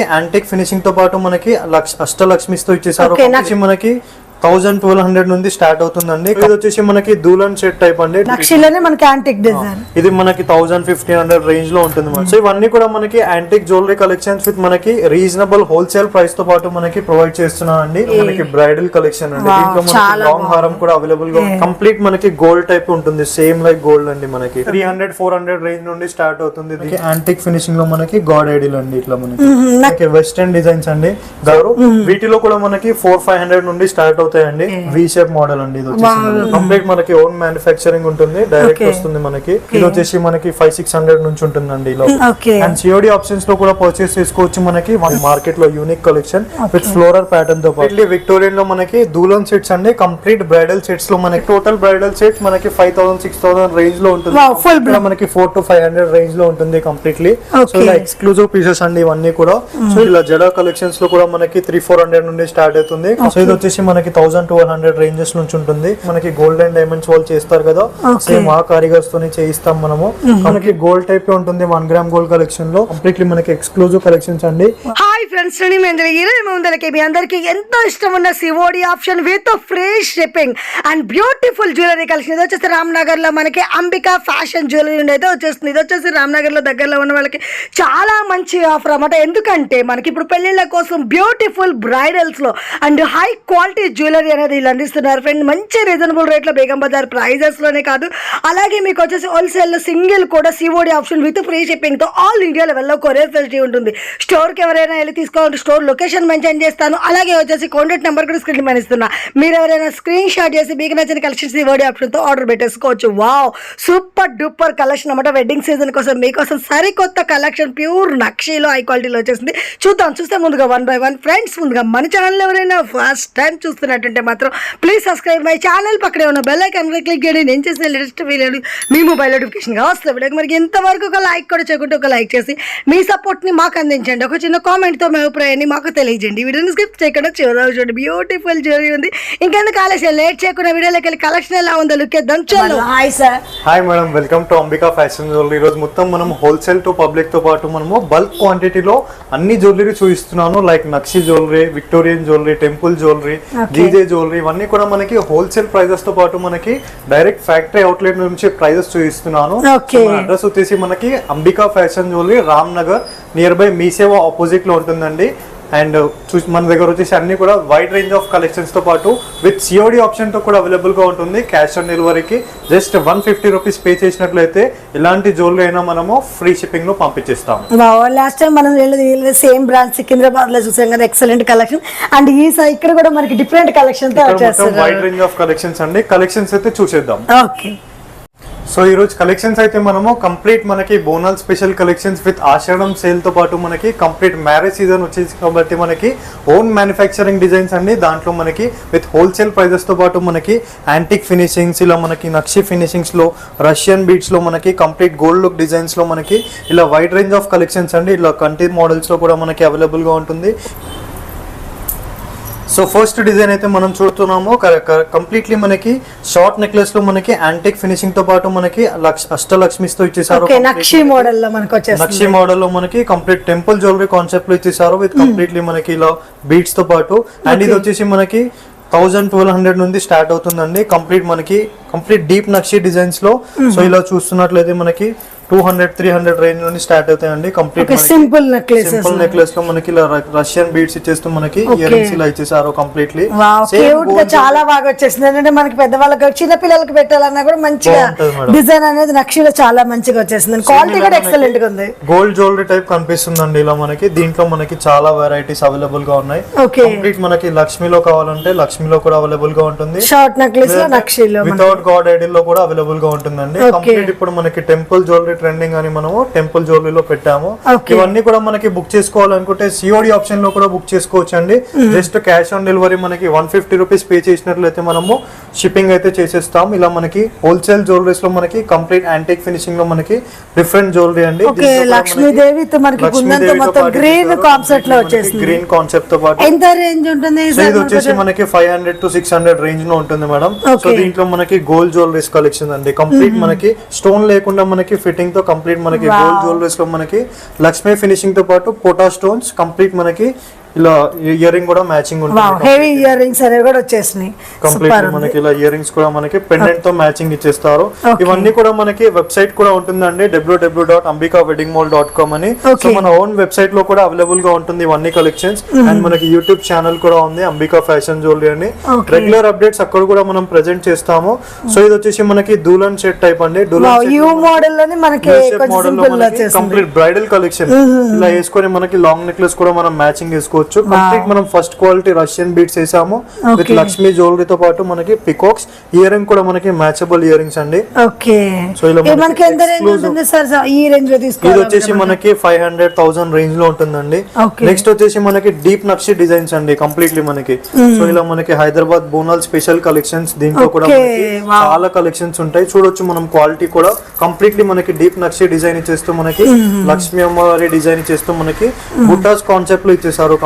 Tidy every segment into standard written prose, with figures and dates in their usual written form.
Antique finishing తో పాటు మనకి అష్టలక్ష్మితో ఇచ్చేసారు. మనకి 1200 నుండి స్టార్ట్ అవుతుందండి. ఇది వచ్చేసి మనకి దూలన్ సెట్ టైప్ అండి. నక్షిలోనే మనకి యాంటిక్ డిజైన్. ఇది మనకి 1500 రేంజ్ లో ఉంటుంది. సో ఇవన్నీ కూడా మనకి యాంటిక్ జ్యువెలరీ కలెక్షన్స్ విత్ మనకి రీజనబుల్ హోల్సేల్ ప్రైస్ తో పాటు మనకి ప్రొవైడ్ చేస్తున్నాం అండి. మనకి బ్రైడల్ కలెక్షన్ అండి. దీంట్లో మనకి లాంగ్ హారం కూడా అవైలబుల్ గా కంప్లీట్ మనకి గోల్డ్ టైప్ ఉంటుంది. సేమ్ లైక్ గోల్డ్ అండి. మనకి 300-400 రేంజ్ నుండి స్టార్ట్ అవుతుంది. ఇది యాంటిక్ ఫినిషింగ్ లో మనకి గాడ్ ఐడిల్ అండి. ఇట్లా మనకి వెస్టర్న్ డిజైన్స్ అండి. వీటిలో కూడా మనకి 400-500 నుండి స్టార్ట్ అవుతాయండి. వి షేప్ మోడల్ అండి. ఇది వచ్చేసి కంప్లీట్ మనకి ఓన్ మ్యానుఫ్యాక్చరింగ్ ఉంటుంది. డైరెక్ట్ వస్తుంది మనకి. ఇది వచ్చేసి మనకి 500-600 నుంచి ఉంటుందండి. అండ్ సిఓడి ఆప్షన్స్ లో కూడా పర్చేస్ చేసుకోవచ్చు. మనకి మార్కెట్ లో unique collection with floral pattern తో పాటు విక్టోరియన్ లో మనకి దూలన్ సెట్స్ అండి. కంప్లీట్ బ్రైడల్ సెట్స్ లో మనకి టోటల్ బ్రైడల్ సెట్ మనకి 5000-6000 రేంజ్ లో ఉంటుంది. మనకి 400-500 రేంజ్ లో ఉంటుంది కంప్లీట్లీ. సో ఇలా ఎక్స్క్లూజివ్ పీసెస్ అండి ఇవన్నీ కూడా. సో ఇలా జడా కలెక్షన్స్ లో కూడా మనకి 300-400 నుండి స్టార్ట్ అవుతుంది. సో ఇది వచ్చేసి మనకి 1200 రేంజెస్ నుంచి ఉంటుంది. మనకి గోల్డ్ అండ్ డైమండ్స్ వాళ్ళు చేస్తారు కదా, సేమ్ ఆ కారిగర్స్ తోనే చేయిస్తాం మనము. మనకి గోల్డ్ టైప్ ఉంటుంది 1 గ్రామ్ గోల్డ్ కలెక్షన్ లో. కంప్లీట్లీ మనకి ఎక్స్క్లూజివ్ కలెక్షన్స్ అండి. హాయ్ ఫ్రెండ్స్, మీ అందరికి ఎంతో ఇష్టం ఉన్న COD option with free shipping and beautiful jewellery collection. ఇది వచ్చేసి రామ్ నగర్ లో మనకి అంబికా ఫ్యాషన్ జ్యువెలరీ అయితే వచ్చేస్తుంది. ఇది వచ్చేసి రామ్ నగర్ లో దగ్గరలో ఉన్న వాళ్ళకి చాలా మంచి ఆఫర్ అన్నమాట. ఎందుకంటే మనకి ఇప్పుడు పెళ్లిళ్ళ కోసం బ్యూటిఫుల్ బ్రైడల్స్ లో అండ్ హై క్వాలిటీ జ్యువెలరీ అనేది వీళ్ళు అందిస్తున్నారు ఫ్రెండ్. మంచి రీజనబుల్ రేట్లో బేగం బజార్ ప్రైజెస్ లోనే కాదు, అలాగే మీకు వచ్చేసి హోల్సేల్ సింగిల్ కూడా COD option with free shipping తో ఆల్ ఇండియా లెవెల్లో కొరియర్ ఫెసిలిటీ ఉంటుంది. స్టోర్ కి ఎవరైనా వెళ్ళి తీసుకోవాలంటే స్టోర్ లొకేషన్ మెన్షన్ చేస్తాను. అలాగే వచ్చేసి కాంటాక్ట్ నెంబర్ కూడా స్క్రీన్ మీద ఇస్తున్నా. మీరు ఎవరైనా స్క్రీన్ షాట్ చేసి మీకు నచ్చిన కలెక్షన్ సిఓడి ఆప్షన్ తో ఆర్డర్ పెట్టేసుకోవచ్చు. వావ్, సూపర్ డూపర్ కలెక్షన్ అన్నమాట. వెడ్డింగ్ సీజన్ కోసం మీకోసం సరికొత్త కలెక్షన్ ప్యూర్ నక్షీలో హై క్వాలిటీలో వచ్చేసింది. చూస్తే ముందుగా 1 by 1 ఫ్రెండ్స్. ముందుగా మన ఛానల్ ఎవరైనా ఫస్ట్ టైం చూస్తున్నట్టుంటే మాత్రం ప్లీజ్ సబ్స్క్రైబ్ మై ఛానల్. పక్కనే ఉన్న బెల్ ఐకాన్ క్లిక్ చేయండి. నేను చేసే లేటెస్ట్ వీడియోలు మీ మొబైల్ నోటిఫికేషన్ గా వస్తాయి. వీడియోకి మరి ఇంతవరకు ఒక లైక్ కూడా చేయకుంటే ఒక లైక్ చేసి మీ సపోర్ట్ ని మాకు అందించండి. ఒక చిన్న కామెంట్ తో మీ అభిప్రాయాన్ని మాకు తెలియజేయండి. వీడియోని స్కిప్ చేయకుండా చివరి చూడండి. బ్యూటిఫుల్ జ్యువెలరీ ఉంది. ఇంకెందుకు ఆలస్యం, లేట్ చేయకుండా వీడియోలోకి వెళ్ళి కలెక్షన్ ఎలా ఉందో లుక్ చేద్దాం. చలో. Hi sir. Hi madam, welcome to Ambika fashion jewellery. ఈరోజు మొత్తం మనం హోల్సేల్ టు పబ్లిక్ తో పాటు మనము బల్క్ క్వాంటిటీలో అన్ని జ్యువెలరీ చూపిస్తున్నాను. Like Nakshi jewellery, Victorian jewellery, temple jewellery, GJ jewellery, ఇవన్నీ కూడా మనకి హోల్సేల్ ప్రైజెస్ తో పాటు మనకి డైరెక్ట్ ఫ్యాక్టరీ అవుట్లెట్ నుంచి ప్రైజెస్ చూపిస్తున్నాను. అడ్రస్ వచ్చేసి మనకి Ambika fashion jewellery, Ram Nagar near by Mee Seva opposite లో ఉంటుందండి. అండ్ మన దగ్గర వచ్చేసి అన్ని కూడా వైడ్ రేంజ్ ఆఫ్ కలెక్షన్స్ తో పాటు విత్ సిఓడి ఆప్షన్ తో కూడా అవైలబుల్ గా ఉంటుంది. క్యాష్ ఆన్ డెలివరీకి జస్ట్ 150 రూపీస్ పే చేసినట్లయితే ఇలాంటి జ్యువెలరీ అయినా మనము ఫ్రీ షిప్పింగ్ లో పంపించేస్తాం. లాస్ట్ టైం మనం సేమ్ బ్రాంచ్ సికింద్రాబాద్ లో చూసాం కదా, ఎక్సలెంట్ కలెక్షన్. అండ్ ఈ ఇక్కడ కూడా మనకి different collection wide range of collections అండి. కలెక్షన్స్ అయితే చూసేద్దాం. ఓకే. సో ఈ రోజు కలెక్షన్స్ అయితే మనము కంప్లీట్ మనకి Bonal special collections with Ashadham sale తో పాటు మనకి కంప్లీట్ మ్యారేజ్ సీజన్ వచ్చేసి కాబట్టి మనకి ఓన్ మ్యానుఫ్యాక్చరింగ్ డిజైన్స్ అండి. దాంట్లో మనకి విత్ హోల్సేల్ ప్రైజెస్ తో పాటు మనకి యాంటిక్ ఫినిషింగ్స్, ఇలా మనకి నక్షి ఫినిషింగ్స్ లో, రష్యన్ బీట్స్ లో, మనకి కంప్లీట్ గోల్డ్ లుక్ డిజైన్స్ లో మనకి ఇలా వైడ్ రేంజ్ ఆఫ్ కలెక్షన్స్ అండి. ఇలా కంటైనర్ మోడల్స్ లో కూడా మనకి అవైలబుల్ గా ఉంటుంది. సో ఫస్ట్ డిజైన్ అయితే మనం చూస్తున్నాము. కంప్లీట్లీ మనకి షార్ట్ నెక్లెస్ లో మనకి యాంటిక్ ఫినిషింగ్ తో పాటు మనకి అష్టలక్ష్మితో ఇచ్చేసారు. నక్షి మోడల్ లో మనకి వచ్చేసి నక్షి మోడల్ లో మనకి కంప్లీట్ టెంపుల్ జ్యువెలరీ కాన్సెప్ట్ లో ఇచ్చేసారు విత్ కంప్లీట్లీ మనకి ఇలా బీట్స్ తో పాటు. అండ్ ఇది వచ్చేసి మనకి 1200 నుండి స్టార్ట్ అవుతుందండి. కంప్లీట్ డీప్ నక్షి డిజైన్స్ లో. సో ఇలా చూస్తున్నట్లయితే మనకి 200-300 రేంజ్ నుండి స్టార్ట్ అవుతాయండి. కంప్లీట్ సింపుల్ నెక్లెస్ లో మనకి రష్యన్ బీడ్స్ ఇచ్చేస్తూ మనకి ఇయర్ రింగ్స్ ఇలా ఇచ్చేసారు కంప్లీట్లీ. చాలా బాగా వచ్చేసింది. అంటే మనకి పెద్దవాళ్ళకి, చిన్న పిల్లలకి పెట్టాలన్నా కూడా మంచిగా డిజైన్ అనేది నక్షిలో చాలా మంచిగా వచ్చేసింది. క్వాలిటీ కూడా ఎక్సలెంట్ గా ఉంది. గోల్డ్ జ్యువెలరీ టైప్ కనిపిస్తుందండి ఇలా మనకి. దీంట్లో మనకి చాలా వెరైటీస్ అవైలబుల్ గా ఉన్నాయి. కంప్లీట్ మనకి లక్ష్మిలో కావాలంటే లక్ష్మిలో కూడా అవైలబుల్ గా ఉంటుంది. షార్ట్ నెక్లెస్ లో నక్షిలో వితౌట్ గాడ్ ఐడిల్ లో కూడా అవైలబుల్ గా ఉంటుందండి. కంప్లీట్ ఇప్పుడు మనకి టెంపుల్ జ్యువెలరీ ట్రెండింగ్ అని మనము టెంపుల్ జ్యువెలరీలో పెట్టాము. ఇవన్నీ కూడా మనకి బుక్ చేసుకోవాలనుకుంటే సిఓడి ఆప్షన్ లో కూడా బుక్ చేసుకోవచ్చు అండి. జస్ట్ క్యాష్ ఆన్ డెలివరీ మనకి 150 రూపీస్ పే చేసినట్లయితే మనము షిప్పింగ్ అయితే చేసేస్తాం. ఇలా మనకి హోల్సేల్ జ్యువెలరీస్ లో మనకి కంప్లీట్ యాంటిక్ ఫినిషింగ్ లో మనకి డిఫరెంట్ జ్యువెలరీ అండి. లక్ష్మీదేవి గ్రీన్ కాన్సెప్ట్ లో వచ్చేసింది. గ్రీన్ కాన్సెప్ట్ తో పాటు ఎంత రేంజ్ ఉంటుంది? ఇది వచ్చేసి మనకి 500-600 రేంజ్ లో ఉంటుంది మేడం. సో దీంట్లో మనకి గోల్డ్ జ్యువెలరీస్ కలెక్షన్ అండి. కంప్లీట్ మనకి స్టోన్ లేకుండా మనకి ఫిట్టింగ్ సెట్టింగ్ తో కంప్లీట్ మనకి గోల్డ్ జ్యువెలరీస్ లో మనకి లక్ష్మీ ఫినిషింగ్ తో పాటు పోటా స్టోన్స్ కంప్లీట్ మనకి ఇలా ఇయర్ రింగ్ కూడా మ్యాచింగ్ ఉంటుంది. హెవీ ఇయర్ రింగ్స్ అనేవి కూడా వచ్చేసినాయి కంప్లీట్ మనకి ఇలా ఇయర్ రింగ్స్ కూడా మనకి పెండెంట్ తో మ్యాచింగ్ ఇచ్చేస్తారు. ఇవన్నీ కూడా మనకి వెబ్సైట్ కూడా ఉంటుందండి www.ambikaweddingmall.com అని. సో మన ఓన్ వెబ్సైట్ లో కూడా అవైలబుల్ గా ఉంటుంది ఇవన్నీ కలెక్షన్స్. అండ్ మనకి యూట్యూబ్ ఛానల్ కూడా ఉంది అంబికా ఫ్యాషన్ జ్యువెలరీ అని. రెగ్యులర్ అప్డేట్స్ అక్కడ కూడా మనం ప్రెజెంట్ చేస్తాము. సో ఇది వచ్చేసి మనకి దుల్హన్ సెట్ టైప్ అండి. కంప్లీట్ బ్రైడల్ కలెక్షన్ ఇలా వేసుకొని మనకి లాంగ్ నెక్లెస్ కూడా మనం మ్యాచింగ్ వేసుకోవచ్చు. కంప్లీట్ మనం ఫస్ట్ క్వాలిటీ రష్యన్ బీడ్స్ వేసాము విత్ లక్ష్మీ జ్యువెలరీ తో పాటు మనకి పికాక్స్ ఇయర్ రింగ్ కూడా మనకి మ్యాచబుల్ ఇయర్ రింగ్స్ అండి. సో ఇలా ఇది వచ్చేసి మనకి 500,000 రేంజ్ లో ఉంటుందండి. నెక్స్ట్ వచ్చేసి మనకి డీప్ నక్షి డిజైన్స్ అండి కంప్లీట్లీ మనకి. సో ఇలా మనకి హైదరాబాద్ బోనాల్ స్పెషల్ కలెక్షన్స్ దీంట్లో కూడా మనకి చాలా కలెక్షన్స్ ఉంటాయి. చూడొచ్చు మనం క్వాలిటీ కూడా కంప్లీట్లీ మనకి డీప్ నక్షి డిజైన్ ఇచ్చేస్తూ మనకి లక్ష్మీ అమ్మవారి డిజైన్ ఇచ్చేస్తూ మనకి బుట్టాస్ కాన్సెప్ట్ లో ఇచ్చేసారు.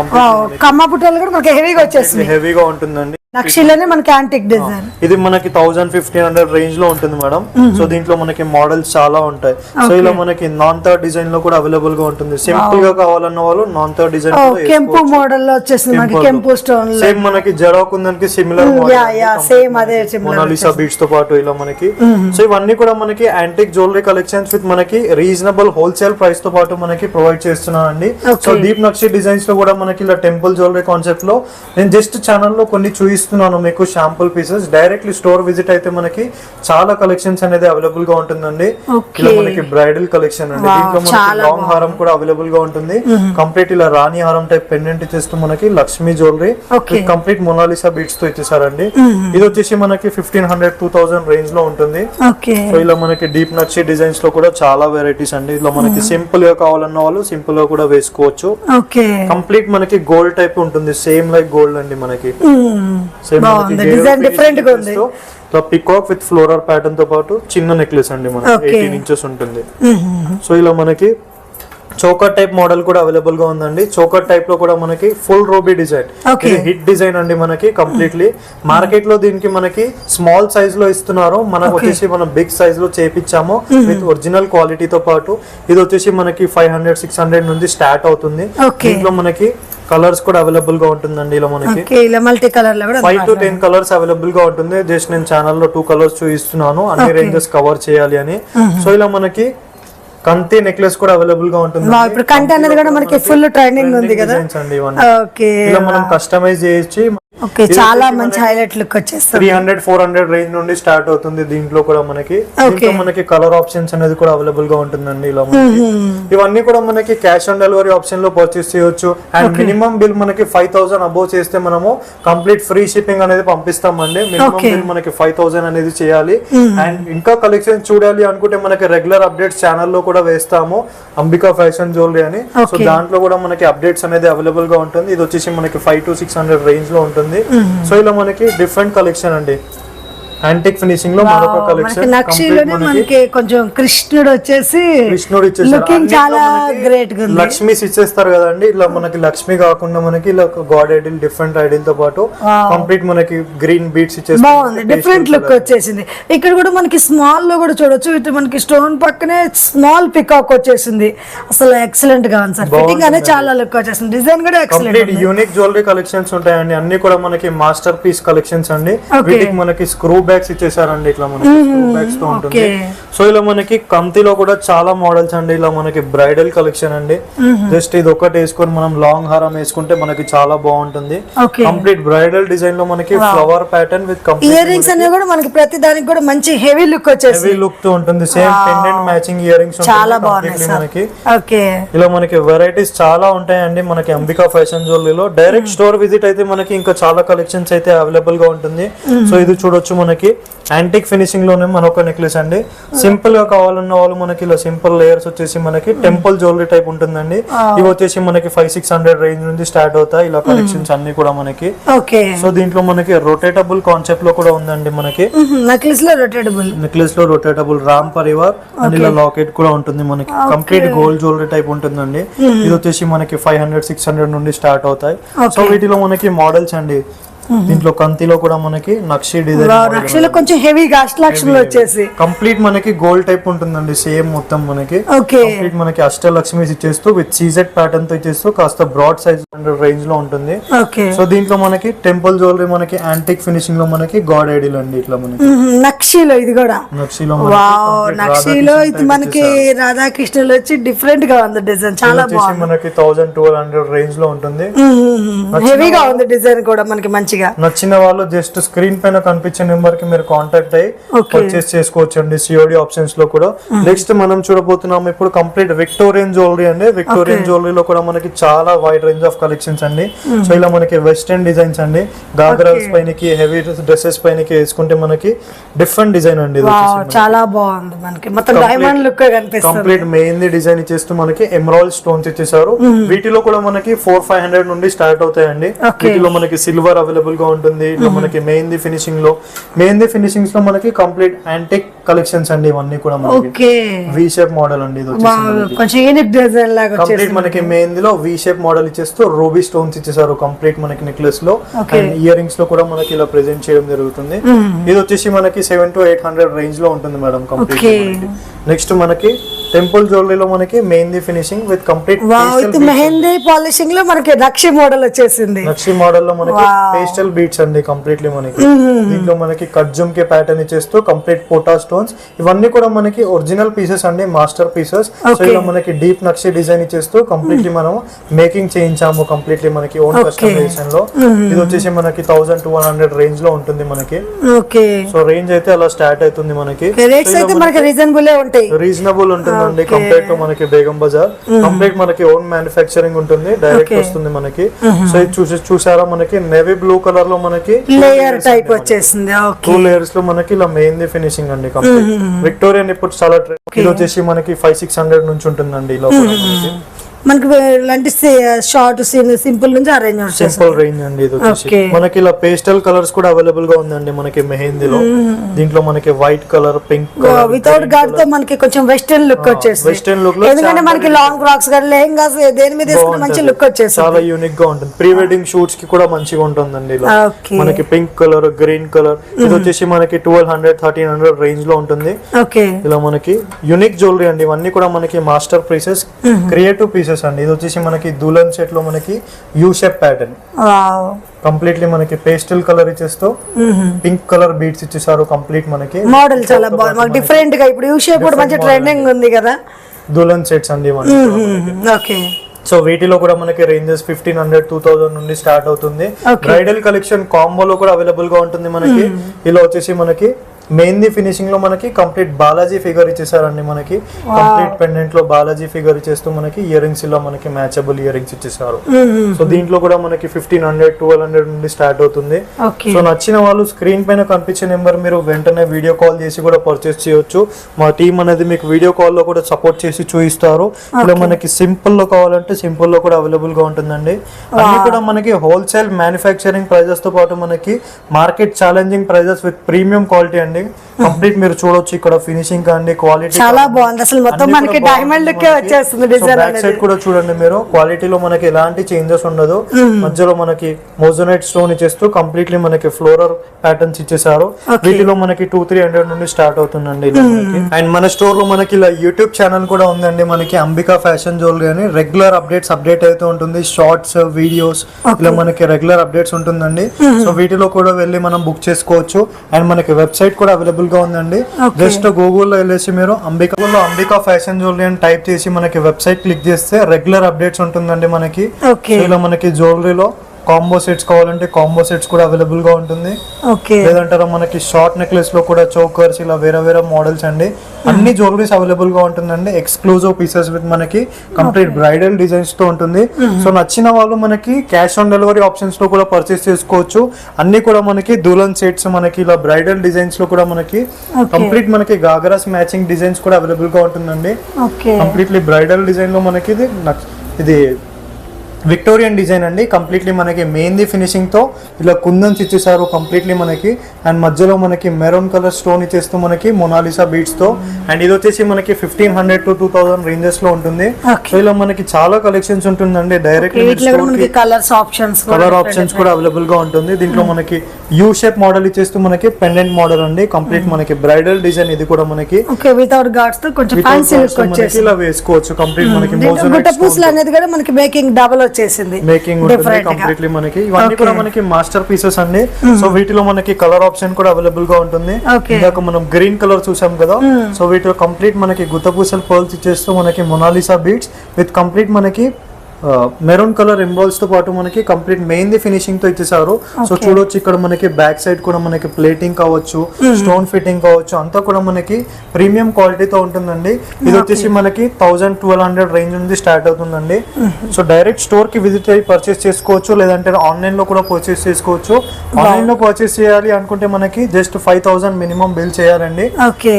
కమ్మ బుట్టలు కూడా మనకి హెవీగా వచ్చేస్తుంది. హెవీగా ఉంటుందండి. నక్షిలోనే మనకి యాంటిక్ డిజైన్ ఇది మనకి 1500 రేంజ్ లో ఉంటుంది మేడం. సో దీంట్లో మనకి మోడల్స్ చాలా ఉంటాయి. సో ఇలా మనకి నాన్ థర్డ్ డిజైన్ లో కూడా అవైలబుల్ గా ఉంటుంది. సింపుల్ గా కావాలన్న వాళ్ళు నాన్ థర్డ్ డిజైన్ కెంపు మోడల్ లో వచ్చేసింది మనకి. కెంపు స్టోన్ సేమ్ మనకి జడా కుందన్ సిమిలర్ సేమ్ అదే మొనాలిసా బీడ్స్ తో పాటు ఇలా మనకి. సో ఇవన్నీ కూడా మనకి యాంటిక్ జ్యువెలరీ కలెక్షన్స్ విత్ మనకి రీజనబుల్ హోల్సేల్ ప్రైస్ తో పాటు మనకి ప్రొవైడ్ చేస్తున్నానండి. సో డీప్ నక్షి డిజైన్స్ లో కూడా మనకి ఇలా టెంపుల్ జ్యువెలరీ కాన్సెప్ట్ లో నేను జస్ట్ ఛానల్ లో కొన్ని చూపిస్తున్నాను మీకు sample pieces. Directly store visit అయితే మనకి చాలా కలెక్షన్స్ అనేది అవైలబుల్ గా ఉంటుందండి. ఇలా మనకి బ్రైడల్ కలెక్షన్ అండి. దీంట్లో మనకి లాంగ్ హారం కూడా అవైలబుల్ గా ఉంటుంది. కంప్లీట్ ఇలా రాణి హారం టైప్ పెండెంట్ ఇచ్చేస్తూ మనకి Lakshmi jewellery complete Mona Lisa beads తో ఇచ్చేసారండి. ఇది వచ్చేసి మనకి 1500-2000 రేంజ్ లో ఉంటుంది. సో ఇలా మనకి డీప్ నక్షి డిజైన్స్ లో కూడా చాలా వెరైటీస్ అండి. ఇలా మనకి సింపుల్ గా కావాలన్న వాళ్ళు సింపుల్ గా కూడా వేసుకోవచ్చు. కంప్లీట్ మనకి గోల్డ్ టైప్ ఉంటుంది. సేమ్ లైక్ గోల్డ్ అండి మనకి. సేమ్ డిజైన్ డిఫరెంట్ గా ఉంది. పికాక్ విత్ ఫ్లోరల్ ప్యాటర్న్ తో పాటు చిన్న నెక్లెస్ అండి మనకి 18 ఇంచెస్ ఉంటుంది. సో ఇలా మనకి చోకర్ టైప్ మోడల్ కూడా అవైలబుల్ గా ఉందండి. చోకర్ టైప్ లో కూడా మనకి ఫుల్ రోబీ డిజైన్. ఇది హిట్ డిజైన్ అండి మనకి కంప్లీట్లీ. మార్కెట్ లో దీనికి మనకి స్మాల్ సైజ్ లో ఇస్తున్నారు. మనకు వచ్చేసి మనం బిగ్ సైజ్ లో చేపించాము విత్ ఒరిజినల్ క్వాలిటీతో పాటు. ఇది వచ్చేసి మనకి 500-600 నుంచి స్టార్ట్ అవుతుంది. దీంట్లో మనకి కలర్స్ కూడా అవైలబుల్ గా ఉంటుందండి. ఇలా మనకి multi colour 5 to 10 colours available గా ఉంటుంది. జస్ట్ నేను ఛానల్ లో 2 కలర్స్ చూపిస్తున్నాను అన్ని రేంజెస్ కవర్ చేయాలి అని. సో ఇలా మనకి కంతి నెక్లెస్ కూడా అవైలబుల్ గా ఉంటుంది. ఇప్పుడు కంటి అనేది కూడా మనకి ఫుల్ ట్రెండింగ్ ఉంది కదా. ఇలా మనం కస్టమైజ్ చేయొచ్చు. చాలా మంచి హైలైట్ లుక్ వచ్చేస్తుంది. 300-400 రేంజ్ నుండి స్టార్ట్ అవుతుంది. దీంట్లో కూడా మనకి మనకి కలర్ ఆప్షన్స్ అనేది కూడా అవైలబుల్ గా ఉంటుందండి. ఇలా ఇవన్నీ కూడా మనకి క్యాష్ ఆన్ డెలివరీ ఆప్షన్ లో పర్చేస్ చేయొచ్చు. అండ్ మినిమం బిల్ మనకి 5000 అబోవ్ చేస్తే మనము కంప్లీట్ ఫ్రీ షిప్పింగ్ అనేది పంపిస్తామండి. మినిమం బిల్ మనకి 5000 అనేది చేయాలి. అండ్ ఇంకా కలెక్షన్ చూడాలి అనుకుంటే మనకి రెగ్యులర్ అప్డేట్స్ ఛానల్ లో కూడా వేస్తాము అంబికా ఫ్యాషన్ జ్యువెలరీ అని. సో దాంట్లో కూడా మనకి అప్డేట్స్ అనేది అవైలబుల్ గా ఉంటుంది. ఇది వచ్చేసి మనకి 500-600 రేంజ్ లో ఉంటుంది. సో ఇలా మనకి డిఫరెంట్ కలెక్షన్ అండి. యాంటిక్ ఫినిషింగ్ లో మరొక కలెక్షన్. మనకి కొంచెం కృష్ణుడు లుకింగ్ చాలా గ్రేట్ గా ఉంది. లక్ష్మీస్ ఇచ్చేస్తారు కదండి. ఇలా మనకి లక్ష్మి కాకుండా మనకి ఇలా గాడ్ ఐడిల్ డిఫరెంట్ ఐడిల్ తో పాటు కంప్లీట్ మనకి గ్రీన్ బీడ్స్ ఇచ్చేస్తారు. డిఫరెంట్ లుక్ వచ్చేసింది. ఇక్కడ కూడా మనకి స్మాల్ లో కూడా చూడొచ్చు. ఇటు మనకి స్టోన్ పక్కనే స్మాల్ పికాక్ వచ్చేసింది. అసలు ఎక్సలెంట్ గా ఉంది సార్. ఫిట్టింగ్ అనేది చాలా లుక్ వచ్చేసింది. డిజైన్ కూడా ఎక్సలెంట్. యూనిక్ జ్యువెలరీ కలెక్షన్స్ ఉంటాయండి. అన్ని కూడా మనకి మాస్టర్ పీస్ కలెక్షన్స్ అండి. వీటికి మనకి స్క్రూ బ్యాగ్స్ ఇచ్చేసారండి. ఇట్లా మనకి స్క్రూ బ్యాగ్స్ తో ఉంటుంది. సో ఇలా మనకి కంతిలో కూడా చాలా మోడల్స్ అండి. ఇలా మనకి బ్రైడల్ కలెక్షన్ అండి. జస్ట్ ఇది ఒకటి వేసుకొని మనం లాంగ్ హారం వేసుకుంటే మనకి చాలా బాగుంటుంది. కంప్లీట్ బ్రైడల్ డిజైన్ లో మనకి flower pattern with complete earrings అనేవి కూడా మనకి ప్రతి దానికి కూడా మంచి హెవీ లుక్ వచ్చేసి హెవీ లుక్ తో ఉంటుంది. Same pendant matching earrings చాలా బాగున్నాయి మనకి. ఇలా మనకి వెరైటీస్ చాలా ఉంటాయండి మనకి అంబికా ఫ్యాషన్ జ్యువెలరీలో. డైరెక్ట్ స్టోర్ విజిట్ అయితే మనకి ఇంకా చాలా కలెక్షన్స్ అయితే అవైలబుల్ గా ఉంటుంది. సో ఇది చూడొచ్చు మనకి యాంటిక్ ఫినిషింగ్ లోనే మనొక నెక్లెస్ అండి. సింపుల్ గా కావాలన్న వాళ్ళు మనకి ఇలా సింపుల్ లేయర్స్ వచ్చేసి మనకి టెంపుల్ జ్యువెలరీ టైప్ ఉంటుందండి. ఇవి వచ్చేసి మనకి 500-600 రేంజ్ నుంచి స్టార్ట్ అవుతాయి. ఇలా కలెక్షన్స్ అన్ని కూడా మనకి. సో దీంట్లో మనకి రొటేటబుల్ కాన్సెప్ట్ లో కూడా ఉందండి మనకి. నెక్లెస్ లో రొటేటబుల్ రామ్ పరివార్ అండ్ ఇలా లాకెట్ కూడా ఉంటుంది మనకి. కంప్లీట్ గోల్డ్ జ్యువెలరీ టైప్ ఉంటుందండి. ఇది వచ్చేసి మనకి 500-600 నుండి స్టార్ట్ అవుతాయి. సో వీటిలో మనకి మోడల్స్ అండి దీంట్లో కంతిలో కూడా మనకి నక్షి డిజైన్ నక్షిలో కొంచెం హెవీ గాస్ట్ లక్ష్మి వచ్చేసి కంప్లీట్ మనకి గోల్డ్ టైప్ ఉంటుందండి సేమ్ మొత్తం మనకి ఓకే కంప్లీట్ మనకి అష్టలక్ష్మి ఇచ్చేస్తూ విత్ సీజెడ్ ప్యాటర్న్ తో ఇచ్చేస్తూ కాస్త బ్రాడ్ సైజ్ రేంజ్ లో ఉంటుంది. ఓకే సో దీంట్లో మనకి టెంపుల్ జ్యువెలరీ మనకి యాంటిక్ ఫినిషింగ్ లో మనకి గాడ్ ఐడిల్ అండి ఇట్లా మనకి నక్షిలో ఇది కూడా నక్షిలో నక్షిలో ఇది మనకి రాధాకృష్ణులు వచ్చి డిఫరెంట్ గా ఉంది డిజైన్ చాలా బాగుంది. మనకి 1200 రేంజ్ లో ఉంటుంది. హెవీగా ఉంది డిజైన్ కూడా మనకి మంచిగా. నచ్చిన వాళ్ళు జస్ట్ స్క్రీన్ పైన కనిపించే నెంబర్ కి మీరు కాంటాక్ట్ అయ్యి పర్చేస్ చేసుకోవచ్చు అండి సిఓడి ఆప్షన్స్ లో కూడా. నెక్స్ట్ మనం చూడబోతున్నాం ఇప్పుడు కంప్లీట్ విక్టోరియన్ జ్యువెలరీ అండి. విక్టోరియన్ జ్యువెలరీలో కూడా మనకి చాలా వైడ్ రేంజ్ ఆఫ్ కలెక్షన్స్ అండి. సో ఇలా మనకి వెస్టర్న్ డిజైన్స్ అండి, గాగ్రాస్ పైనకి హెవీ డ్రెస్సెస్ పైనకి వేసుకుంటే మనకి డిఫరెంట్ డిజైన్ అండి. చాలా బాగుంది మనకి మొత్తం డైమండ్ లుక్ కనిపిస్తుంది. కంప్లీట్ మెయిన్ డిజైన్ ఇచ్చేస్తూ మనకి ఎమరాల్డ్ స్టోన్స్ ఇచ్చేసారు. వీటిలో కూడా మనకి 400-500 నుండి స్టార్ట్ అవుతాయండి. వీటిలో మనకి సిల్వర్ అవైలబుల్ గా ఉంటుంది. ఇట్లా మనకి మెయిన్ ఫినిషింగ్స్ లో మనకి కంప్లీట్ యాంటిక్ కలెక్షన్స్ అండి. ఇవన్నీ కూడా మనకి వి షేప్ మోడల్ అండి. ఇది కొంచెం యూనిక్ డిజైన్ లాగా కంప్లీట్ మనకి మెయిన్ లో వి షేప్ మోడల్ ఇచ్చేస్తూ రూబీ స్టోన్స్ ఇచ్చేసారు కంప్లీట్ మనకి నెక్లెస్ లో అండ్ ఇయర్ రింగ్స్ లో కూడా మనకి ఇలా ప్రెజెంట్ చేయడం జరుగుతుంది. ఇది వచ్చేసి మనకి 700-800 రేంజ్ లో ఉంటుంది మేడం కంప్లీట్. నెక్స్ట్ మనకి టెంపుల్ జ్యువెలరీలో మనకి mehndi finishing with complete mehndi polishing లో మనకి నక్షి మోడల్ వచ్చేసింది. నక్షి మోడల్ లో మనకి పేస్టల్ బీట్స్ అండి కంప్లీట్లీ మనకి. దీంట్లో మనకి కట్జుమ్ కే ప్యాటర్న్ ఇచ్చేస్తూ కంప్లీట్ పోటా స్టోన్స్ ఇవన్నీ కూడా మనకి ఒరిజినల్ పీసెస్ అండి, మాస్టర్ పీసెస్. సో ఇలా మనకి డీప్ నక్షి డిజైన్ ఇచ్చేస్తూ కంప్లీట్లీ మనం మేకింగ్ చేయించాము కంప్లీట్లీ మనకి ఓన్ కస్టమైజేషన్ లో. ఇది వచ్చేసి మనకి 1200 రేంజ్ లో ఉంటుంది మనకి. సో రేంజ్ అయితే అలా స్టార్ట్ అవుతుంది మనకి. రీజనబుల్ ఉంటుందండి కంపేర్ టు మనకి బేగం బజార్. కంప్లీట్ మనకి ఓన్ మ్యానుఫ్యాక్చరింగ్ ఉంటుంది, డైరెక్ట్ వస్తుంది మనకి. సో ఇది చూసారా మనకి నేవీ బ్లూ కలర్ లో మనకి లేయర్ టైప్ వచ్చేసింది. 2 లేయర్స్ లో మనకి ఇలా మెయిన్ ఫినిషింగ్ అండి కంప్లీట్. విక్టోరియన్ ఇప్పుడు చాలా ట్రెండ్. ఇది వచ్చేసి మనకి 500-600 నుంచి ఉంటుందండి ఇలా మనకి ఇలాంటి షార్ట్ సింపుల్ నుంచి అరేంజ్ సింపుల్ రేంజ్ అండి. ఇది వచ్చేసి మనకి ఇలా పేస్టల్ కలర్స్ కూడా అవైలబుల్ గా ఉందండి మనకి మెహందీలో. దీంట్లో మనకి white colour, pink colour, without God తో మనకి కొంచెం వెస్టర్న్ లుక్ వచ్చేసింది. వెస్టర్న్ లుక్ లో ఎందుకంటే మనకి లాంగ్ ఫ్రాక్స్ గాని లెహంగాస్ దేని మీద వేసుకున్న మంచి లుక్ వచ్చేసింది. చాలా యూనిక్ గా ఉంటుంది. ప్రీ వెడ్డింగ్ షూట్స్ కి కూడా మంచిగా ఉంటుందండి ఇలా. మనకి పింక్ కలర్, గ్రీన్ కలర్. ఇది వచ్చేసి మనకి 1200-1300 రేంజ్ లో ఉంటుంది. ఇలా మనకి యూనిక్ జ్యువెలరీ అండి. ఇవన్నీ కూడా మనకి మాస్టర్ పీసెస్, క్రియేటివ్ పీసెస్ అండి. ఇది వచ్చేసి మనకి దుల్హన్ సెట్ లో మనకి యూ షేప్ ప్యాటర్న్ కంప్లీట్లీ మనకి పేస్టల్ కలర్ ఇచ్చేస్తూ పింక్ కలర్ బీడ్స్ ఇచ్చేసారు కంప్లీట్ మనకి. మోడల్ చాలా బాగుంది డిఫరెంట్ గా. ఇప్పుడు యూ షేప్ కూడా మంచి ట్రెండింగ్ ఉంది కదా. దుల్హన్ సెట్స్ అండి ఇవన్నీ. సో వీటిలో కూడా మనకి రేంజెస్ 1500-2000 నుండి స్టార్ట్ అవుతుంది. బ్రైడల్ కలెక్షన్ కాంబోలో కూడా అవైలబుల్ గా ఉంటుంది మనకి. ఇలా వచ్చేసి మనకి మెహందీ ఫినిషింగ్ లో మనకి కంప్లీట్ బాలాజీ ఫిగర్ ఇచ్చేసారండి మనకి. కంప్లీట్ పెండెంట్ లో బాలాజీ ఫిగర్ ఇచ్చేస్తూ మనకి ఇయర్ రింగ్స్ లో మనకి మ్యాచబుల్ ఇయర్ రింగ్స్ ఇచ్చేసారు. సో దీంట్లో కూడా మనకి 1500-1200 నుండి స్టార్ట్ అవుతుంది. సో నచ్చిన వాళ్ళు స్క్రీన్ పైన కనిపించే నెంబర్ మీరు వెంటనే వీడియో కాల్ చేసి కూడా పర్చేస్ చేయొచ్చు. మా టీం అనేది మీకు వీడియో కాల్ లో కూడా సపోర్ట్ చేసి చూపిస్తారు. ఇలా మనకి సింపుల్ లో కావాలంటే సింపుల్ లో కూడా అవైలబుల్ గా ఉంటుందండి. అన్ని కూడా మనకి హోల్సేల్ మ్యానుఫ్యాక్చరింగ్ ప్రైజెస్ తో పాటు మనకి market challenging prices with premium quality అండి. కంప్లీట్ మీరు చూడొచ్చు ఇక్కడ ఫినిషింగ్ కానీ క్వాలిటీ చాలా బాగుంది. అసలు మొత్తం మనకి డైమండ్ లుక్ వచ్చేస్తుంది డిజైన్ అనేది. బ్యాక్ సైడ్ కూడా చూడండి మీరు, క్వాలిటీలో మనకి ఎలాంటి చేంజెస్ ఉండదు. మధ్యలో మనకి మోజోనైట్ స్టోన్ ఇచ్చేస్తూ కంప్లీట్లీ మనకి ఫ్లోరల్ ప్యాటర్న్స్ ఇచ్చేసారు. వీటిలో మనకి 200-300 నుండి స్టార్ట్ అవుతుందండి. అండ్ మన స్టోర్ లో మనకి ఇలా యూట్యూబ్ ఛానల్ కూడా ఉందండి మనకి, అంబికా ఫ్యాషన్ జ్యువెలరీ అని. రెగ్యులర్ అప్డేట్ అవుతూ ఉంటుంది, షార్ట్స్, వీడియోస్ ఇలా మనకి రెగ్యులర్ అప్డేట్స్ ఉంటుందండి. సో వీటిలో కూడా వెళ్ళి మనం బుక్ చేసుకోవచ్చు. అండ్ మనకి వెబ్సైట్ కూడా అవైలబుల్ గా ఉందండి. జస్ట్ గూగుల్లో వెళ్ళేసి మీరు అంబికా ఫ్యాషన్ జ్యువెలరీ అని టైప్ చేసి మనకి వెబ్సైట్ క్లిక్ చేస్తే రెగ్యులర్ అప్డేట్స్ ఉంటుందండి మనకి. ఇలా మనకి జ్యువెలరీలో కాంబో సెట్స్ కావాలంటే కాంబో సెట్స్ కూడా అవైలబుల్ గా ఉంటుంది. లేదంటారా మనకి షార్ట్ నెక్లెస్ లో కూడా చోకర్స్ ఇలా వేరే మోడల్స్ అండి. అన్ని జ్యువెలరీస్ అవైలబుల్ గా ఉంటుందండి. ఎక్స్క్లూజివ్ పీసెస్ విత్ మనకి కంప్లీట్ బ్రైడల్ డిజైన్స్ తో ఉంటుంది. సో నచ్చిన వాళ్ళు మనకి క్యాష్ ఆన్ డెలివరీ ఆప్షన్స్ లో కూడా పర్చేస్ చేసుకోవచ్చు. అన్ని కూడా మనకి దుల్హన్ సెట్స్ మనకి ఇలా బ్రైడల్ డిజైన్స్ లో కూడా మనకి కంప్లీట్ మనకి గాగరాస్ మ్యాచింగ్ డిజైన్స్ కూడా అవైలబుల్ గా ఉంటుందండి. కంప్లీట్లీ బ్రైడల్ డిజైన్ లో మనకి ఇది విక్టోరియన్ డిజైన్ అండి, కంప్లీట్లీ మనకి మెహందీ ఫినిషింగ్ తో ఇలా కుందన్స్ ఇచ్చేసారు కంప్లీట్లీ మనకి. అండ్ మధ్యలో మనకి మెరూన్ కలర్ స్టోన్ ఇచ్చేస్తూ మనకి మొనాలిసా బీడ్స్ తో. అండ్ ఇది వచ్చేసి మనకి 1500 to 2000 రేంజెస్ లో ఉంటుంది. సో ఇలా మనకి చాలా కలెక్షన్స్ ఉంటుందండి. డైరెక్ట్ కలర్ ఆప్షన్స్ కూడా అవైలబుల్ గా ఉంటుంది. దీంట్లో మనకి యూ షేప్ మోడల్ ఇచ్చేస్తూ మనకి పెండెంట్ మోడల్ అండి, కంప్లీట్ మనకి బ్రైడల్ డిజైన్. ఇది కూడా మనకి వితౌట్ గార్డ్స్ తో కొంచెం ఫ్యాన్సీ లుక్ వచ్చేసి ఇలా వేసుకోవచ్చు. కంప్లీట్ మనకి గుట్ట పూసలు అనేది కూడా మనకి మేకింగ్ డబుల్ వచ్చేసింది, మేకింగ్ ఉంటుంది కంప్లీట్లీ మనకి. ఇవన్నీ కూడా మనకి మాస్టర్ పీసెస్ అండి. సో వీటిలో మనకి కలర్ ఆప్షన్ కూడా అవైలబుల్ గా ఉంటుంది. ఇందాక మనం గ్రీన్ కలర్ చూసాం కదా, సో వీటిలో కంప్లీట్ మనకి గుత్తపూసలు పర్ల్స్ ఇచ్చేస్తూ మనకి మొనాలిసా బీడ్స్ విత్ కంప్లీట్ మనకి మెరూన్ కలర్ ఎంబాల్స్ తో పాటు మనకి కంప్లీట్ మెహందీ ఫినిషింగ్ తో ఇచ్చేసారు. సో చూడొచ్చు ఇక్కడ మనకి బ్యాక్ సైడ్ కూడా మనకి ప్లేటింగ్ కావచ్చు, స్టోన్ ఫిట్టింగ్ కావచ్చు, అంతా కూడా మనకి ప్రీమియం క్వాలిటీతో ఉంటుందండి. ఇది వచ్చేసి మనకి 1000-1200 రేంజ్ నుండి స్టార్ట్ అవుతుందండి. సో డైరెక్ట్ స్టోర్ కి విజిట్ అయ్యి పర్చేస్ చేసుకోవచ్చు, లేదంటే ఆన్లైన్ లో కూడా పర్చేస్ చేసుకోవచ్చు. ఆన్లైన్ లో పర్చేస్ చేయాలి అనుకుంటే మనకి జస్ట్ 5000 మినిమం బిల్ చేయాలండి.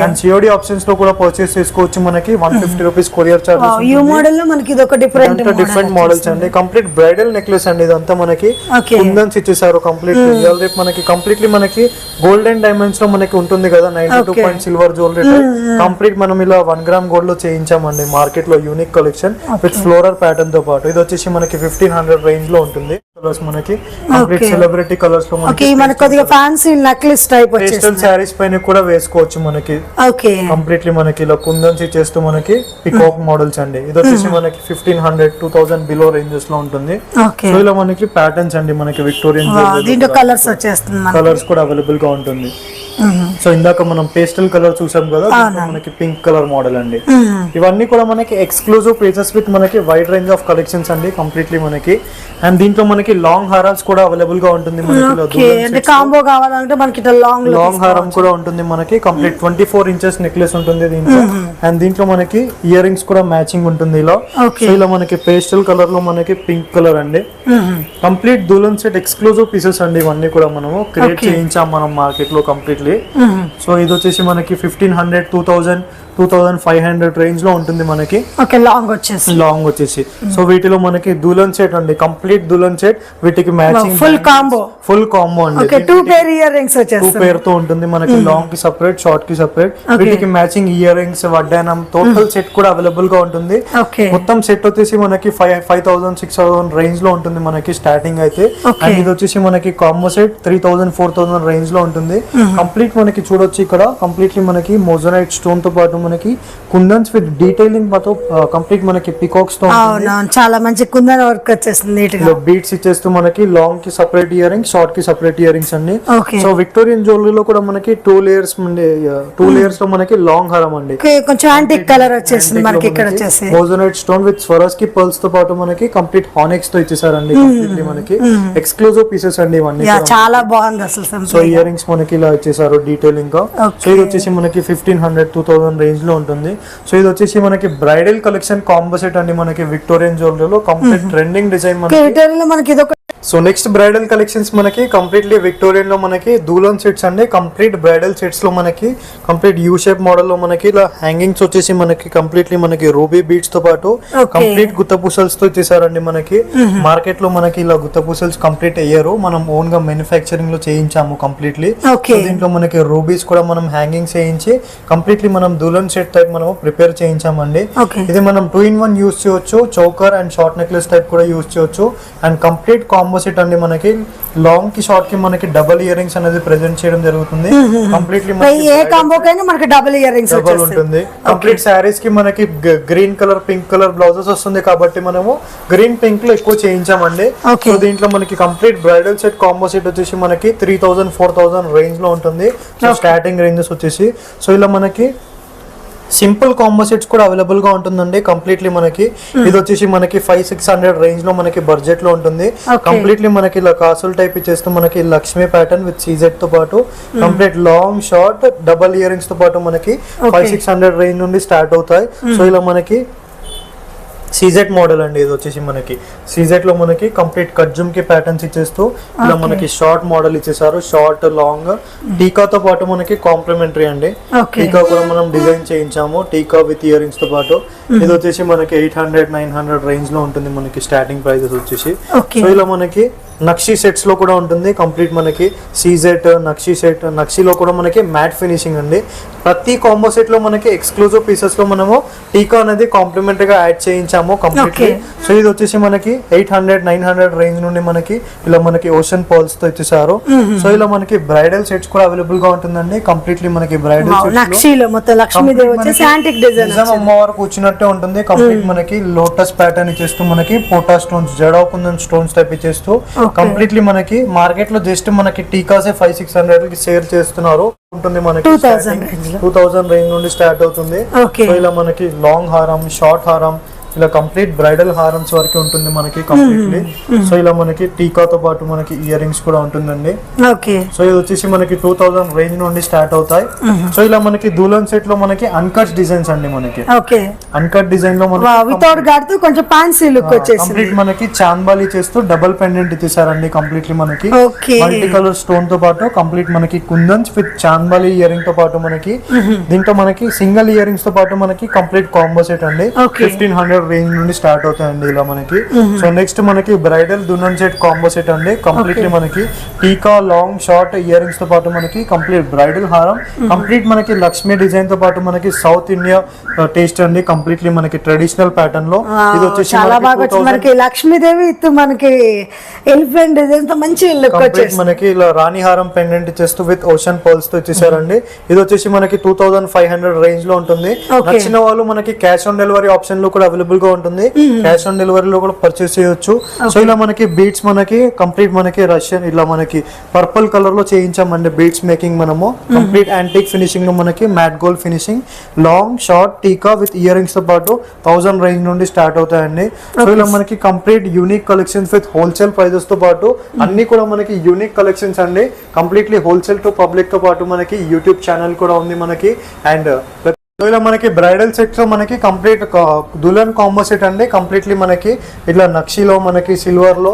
అండ్ సిఓడి ఆప్షన్స్ లో కూడా పర్చేస్ చేసుకోవచ్చు. మనకి 150 రూపీస్ కొరియర్ చార్జెస్. ఈ మోడల్ లో మనకి ఇది ఒక డిఫరెంట్ మోడల్స్ అండి. కంప్లీట్ బ్రైడల్ నెక్లెస్ అండి. ఇదంతా మనకి కుందన్స్ ఇచ్చేసారు కంప్లీట్ జ్యువెలరీ. మనకి కంప్లీట్లీ మనకి గోల్డెన్ డైమండ్స్ లో మనకి ఉంటుంది కదా 92 పాయింట్ సిల్వర్ జ్యువెలరీ. కంప్లీట్ మనం ఇలా 1 గ్రామ్ గోల్డ్ లో చేయించామండి మార్కెట్ లో. Unique collection with floral pattern తో పాటు. ఇది వచ్చేసి మనకి 1500 రేంజ్ లో ఉంటుంది. కలర్స్ మనకి కంప్లీట్ సెలబ్రిటీ కలర్స్ లో మనకి కొద్దిగా ఫ్యాన్సీ నెక్లెస్ టైప్ వచ్చేసి పేస్టల్ సారీస్ పైన కూడా వేసుకోవచ్చు. మనకి కంప్లీట్లీ మనకి ఇలా కుందన్స్ ఇచ్చేస్తూ మనకి పికాక్ మోడల్స్ అండి. ఇది వచ్చేసి మనకి 1500-2000 బిలో రేంజెస్ లో ఉంటుంది. సో ఇలా మనకి ప్యాటర్న్స్ అండి మనకి విక్టోరియన్ కలర్స్ వచ్చేస్తుంది, కలర్స్ కూడా అవైలబుల్ గా ఉంటుంది. సో ఇందాక మనం పేస్టల్ కలర్ చూసాం కదా, మనకి పింక్ కలర్ మోడల్ అండి. ఇవన్నీ కూడా మనకి ఎక్స్క్లూజివ్ పీసెస్ విత్ మనకి వైడ్ రేంజ్ ఆఫ్ కలెక్షన్స్ అండి కంప్లీట్లీ మనకి. అండ్ దీంట్లో మనకి లాంగ్ హారాల్స్ కూడా అవైలబుల్ గా ఉంటుంది. కాంబో కావాలంటే మనకి లాంగ్ హారం కూడా ఉంటుంది మనకి. కంప్లీట్ 24 ఇంచెస్ నెక్లెస్ ఉంటుంది దీంట్లో. అండ్ దీంట్లో మనకి ఇయర్ రింగ్స్ కూడా మ్యాచింగ్ ఉంటుంది ఇలా. సో ఇలా మనకి పేస్టల్ కలర్ లో మనకి పింక్ కలర్ అండి. Complete Dulhan set exclusive pieces అండి. ఇవన్నీ కూడా మనము క్రియేట్ చేయించాం మనం మార్కెట్ లో కంప్లీట్లీ. సో ఇది వచ్చేసి మనకి 1500-2500 రేంజ్ లో ఉంటుంది మనకి. లాంగ్ వచ్చేసి సో వీటిలో మనకి దుల్హన్ సెట్ అండి, కంప్లీట్ దుల్హన్ సెట్. వీటికి మ్యాచింగ్ ఫుల్ కాంబో అండి. 2 పేర్ ఇయర్ రింగ్స్ వచ్చేస్తాయి. 2 పేర్ తో ఉంటుంది మనకి. లాంగ్ కి సెపరేట్, షార్ట్ కి సెపరేట్. వీటికి మ్యాచింగ్ ఇయర్ రింగ్స్, వడ్డానం, టోటల్ సెట్ కూడా అవైలబుల్ గా ఉంటుంది. మొత్తం సెట్ వచ్చేసి మనకి 5000-6000 రేంజ్ లో ఉంటుంది మనకి స్టార్టింగ్ అయితే. అండ్ ఇది వచ్చేసి మనకి కాంబో సెట్ 3000-4000 రేంజ్ లో ఉంటుంది. కంప్లీట్ మనకి చూడొచ్చు ఇక్కడ కంప్లీట్లీ మనకి మోజనైట్ స్టోన్ తో పాటు మనకి కుందన్స్ విత్ డీటెయిలింగ్ తో కంప్లీట్ మనకి పికాక్స్ తో చాలా మంచి కుందన్ వర్క్ వచ్చేస్తుంది. బీట్స్ ఇచ్చేస్తూ మనకి లాంగ్ కి సెపరేట్ ఇయర్ రింగ్స్, షార్ట్ కి సెపరేట్ ఇయర్ రింగ్స్ అండి. సో విక్టోరియన్ జ్యువెలరీలో కూడా మనకి 2 లేయర్స్ లో మనకి లాంగ్ హారం అండి. కొంచెం యాంటిక్ కలర్ వచ్చేసింది మనకి. ఇక్కడ వచ్చేసి మోజనైట్ స్టోన్ విత్ స్వరాస్కి పర్ల్స్ తో పాటు మనకి కంప్లీట్ హానెక్స్ తో ఇచ్చేసారండి. కంప్లీట్లీ మనకి ఎక్స్క్లూజివ్ పీసెస్ అండి ఇవన్నీ. చాలా బాగుంది అసలు. సో ఇయర్ రింగ్స్ మనకి ఇలా ఇచ్చేసారు డీటెయిలింగ్ గా. సో ఇది వచ్చేసి మనకి 1500-2000 రేంజ్ లో ఉంటుంది. సో ఇది వచ్చేసి మనకి బ్రైడల్ కలెక్షన్ కాంబో సెట్ అండి మనకి విక్టోరియన్ జ్యువెలరీలో. కంప్లీట్ ట్రెండింగ్ డిజైన్ మనకి. సో నెక్స్ట్ బ్రైడల్ కలెక్షన్స్ మనకి కంప్లీట్లీ విక్టోరియన్ లో మనకి దూలన్ సెట్స్ అండి. కంప్లీట్ బ్రైడల్ సెట్స్ లో మనకి కంప్లీట్ యూ షేప్ మోడల్ లో మనకి ఇలా హ్యాంగింగ్స్ వచ్చేసి మనకి కంప్లీట్లీ మనకి రూబీ బీడ్స్ తో పాటు కంప్లీట్ గుత్తపూసల్స్ తో ఇచ్చేసారండి మనకి. మార్కెట్ లో మనకి ఇలా గుత్తపూసల్స్ కంప్లీట్ అయ్యారు, మనం ఓన్ గా మ్యానుఫ్యాక్చరింగ్ లో చేయించాము కంప్లీట్లీ. దీంట్లో మనకి రూబీస్ కూడా మనం హ్యాంగింగ్స్ చేయించి కంప్లీట్లీ మనం దూలన్ సెట్ టైప్ మనం ప్రిపేర్ చేయించామండి. ఇది మనం 2-in-1 యూస్ చేయొచ్చు, choker and short necklace type కూడా యూస్ చేయొచ్చు. అండ్ కంప్లీట్ కాంబో సెట్ అండి మనకి. లాంగ్ కి షార్ట్ కి మనకి డబుల్ ఇయర్ రింగ్స్ అనేది ప్రెజెంట్ చేయడం జరుగుతుంది. కంప్లీట్లీ డబుల్ ఇయర్ రింగ్స్ ఉంటుంది. కంప్లీట్ సారీస్ కి మనకి green colour, pink colour blouses వస్తుంది కాబట్టి మనము గ్రీన్ పింక్ లో ఎక్కువ చేయించామండి. సో దీంట్లో మనకి complete bridal set combo set వచ్చేసి మనకి 3000-4000 రేంజ్ లో ఉంటుంది. సో స్టార్టింగ్ రేంజెస్ వచ్చేసి సో ఇలా మనకి సింపుల్ కాంబో సెట్స్ కూడా అవైలబుల్ గా ఉంటుందండి కంప్లీట్లీ మనకి. ఇది వచ్చేసి మనకి 500-600 రేంజ్ లో మనకి బడ్జెట్ లో ఉంటుంది. కంప్లీట్లీ మనకి ఇలా కాసుల్ టైప్ ఇచ్చేస్తూ మనకి లక్ష్మీ ప్యాటర్న్ విత్ సీజెట్ తో పాటు complete long, short, double ear rings తో పాటు మనకి 500-600 రేంజ్ నుండి స్టార్ట్ అవుతాయి. సో ఇలా మనకి సీజెట్ మోడల్ అండి. ఇది వచ్చేసి మనకి సీజెట్ లో మనకి కంప్లీట్ కట్ జుమ్ కి ప్యాటర్న్స్ ఇచ్చేస్తూ ఇలా మనకి షార్ట్ మోడల్ ఇచ్చేసారు. షార్ట్ లాంగ్ టీకాతో పాటు మనకి కాంప్లిమెంటరీ అండి. టీకా కూడా మనం డిజైన్ చేయించాము టీకా విత్ ఇయర్ రింగ్స్ తో పాటు. ఇది వచ్చేసి మనకి 800-900 రేంజ్ లో ఉంటుంది మనకి స్టార్టింగ్ ప్రైజెస్ వచ్చేసి. సో ఇలా మనకి నక్షి సెట్స్ లో కూడా ఉంటుంది కంప్లీట్ మనకి సీజెట్ నక్షి సెట్. నక్షిలో కూడా మనకి మ్యాట్ ఫినిషింగ్ అండి. ప్రతి కాంబో సెట్ లో మనకి ఎక్స్క్లూజివ్ పీసెస్ లో మనము టీకా అనేది కాంప్లిమెంటరీ గా యాడ్ చేయించాము కంప్లీట్లీ. సో ఇది వచ్చేసి మనకి 800-900 రేంజ్ నుండి మనకి ఇలా మనకి ఓషన్ పర్ల్స్ తో ఇచ్చేసారు. సో ఇలా మనకి బ్రైడల్ సెట్స్ కూడా అవైలబుల్ గా ఉంటుందండి. కంప్లీట్లీ మనకి బ్రైడల్ అమ్మవారు కూర్చున్నట్టే ఉంటుంది. కంప్లీట్ మనకి లోటస్ ప్యాటర్న్ ఇచ్చేస్తూ మనకి పోటా stones Jada kundan stones type ఇచ్చేస్తూ కంప్లీట్లీ మనకి మార్కెట్ లో జస్ట్ మనకి టీకాసే 500-600 కి సేల్ చేస్తున్నారు. ఉంటుంది మనకి 2000 రేంజ్ నుండి స్టార్ట్ అవుతుంది. సో ఇలా మనకి లాంగ్ హారం షార్ట్ హారం ఇలా కంప్లీట్ బ్రైడల్ హారమ్స్ వరకు ఉంటుంది మనకి కంప్లీట్లీ. సో ఇలా మనకి టీకాతో పాటు మనకి ఇయర్ రింగ్స్ కూడా ఉంటుందండి. సో ఇది వచ్చేసి మనకి 2000 రేంజ్ నుండి స్టార్ట్ అవుతాయి. సో ఇలా మనకి దుల్హన్ సెట్ లో మనకి అన్కట్ డిజైన్స్ అండి. మనకి అన్కట్ డిజైన్ లో కంప్లీట్ మనకి చాంబాలి చేస్తూ డబుల్ పెండెంట్ ఇచ్చేసారండి కంప్లీట్లీ మనకి మల్టీ కలర్ స్టోన్ తో పాటు కంప్లీట్ మనకి కుందన్స్ విత్ చాంబాలి ఇయర్ రింగ్ తో పాటు మనకి దీంట్లో మనకి సింగిల్ ఇయర్ రింగ్స్ తో పాటు మనకి కంప్లీట్ కాంబో సెట్ అండి. 1500 రేంజ్ నుండి స్టార్ట్ అవుతాయండి ఇలా మనకి. సో నెక్స్ట్ మనకి bridal Dulhan set combo set అండి. కంప్లీట్లీ మనకి టీకా లాంగ్ షార్ట్ ఇయర్ రింగ్స్ తో పాటు మనకి కంప్లీట్ బ్రైడల్ హారం కంప్లీట్ మనకి లక్ష్మీ డిజైన్ తో పాటు మనకి సౌత్ ఇండియా టేస్ట్ అండి. కంప్లీట్లీ మనకి ట్రెడిషనల్ ప్యాటర్న్ లో ఇది వచ్చేసి మనకి లక్ష్మీదేవి మనకి ఎలిఫెంట్ డిజైన్ తో మంచి మనకి ఇలా రాణి హారం పెండెంట్ ఇచ్చేస్తూ విత్ ఓషన్ పర్ల్స్ తో ఇచ్చేసారండి. ఇది వచ్చేసి మనకి 2500 రేంజ్ లో ఉంటుంది. నచ్చిన వాళ్ళు మనకి క్యాష్ ఆన్ డెలివరీ ఆప్షన్ లో కూడా అవైలబుల్ గా ఉంటుంది. క్యాష్ ఆన్ డెలివరీలో కూడా పర్చేస్ చేయొచ్చు. సో ఇలా మనకి బీట్స్ మనకి కంప్లీట్ మనకి రష్యన్ ఇలా మనకి పర్పుల్ కలర్ లో చేయించామండి బీట్స్ మేకింగ్ మనము. కంప్లీట్ యాంటిక్ ఫినిషింగ్ లో మనకి matte gold finishing long short టీకా విత్ ఇయర్ రింగ్స్ తో పాటు 1000 రేంజ్ నుండి స్టార్ట్ అవుతాయండి. సో ఇలా మనకి complete unique collections with wholesale prices తో పాటు అన్ని కూడా మనకి యూనిక్ కలెక్షన్స్ అండి. కంప్లీట్లీ హోల్సేల్ టు పబ్లిక్ తో పాటు మనకి యూట్యూబ్ ఛానల్ కూడా ఉంది మనకి. అండ్ ఇలా మనకి బ్రైడల్ సెట్ లో మనకి కంప్లీట్ దుల్హన్ కాంబో సెట్ అండి. కంప్లీట్లీ మనకి ఇట్లా నక్షిలో మనకి సిల్వర్ లో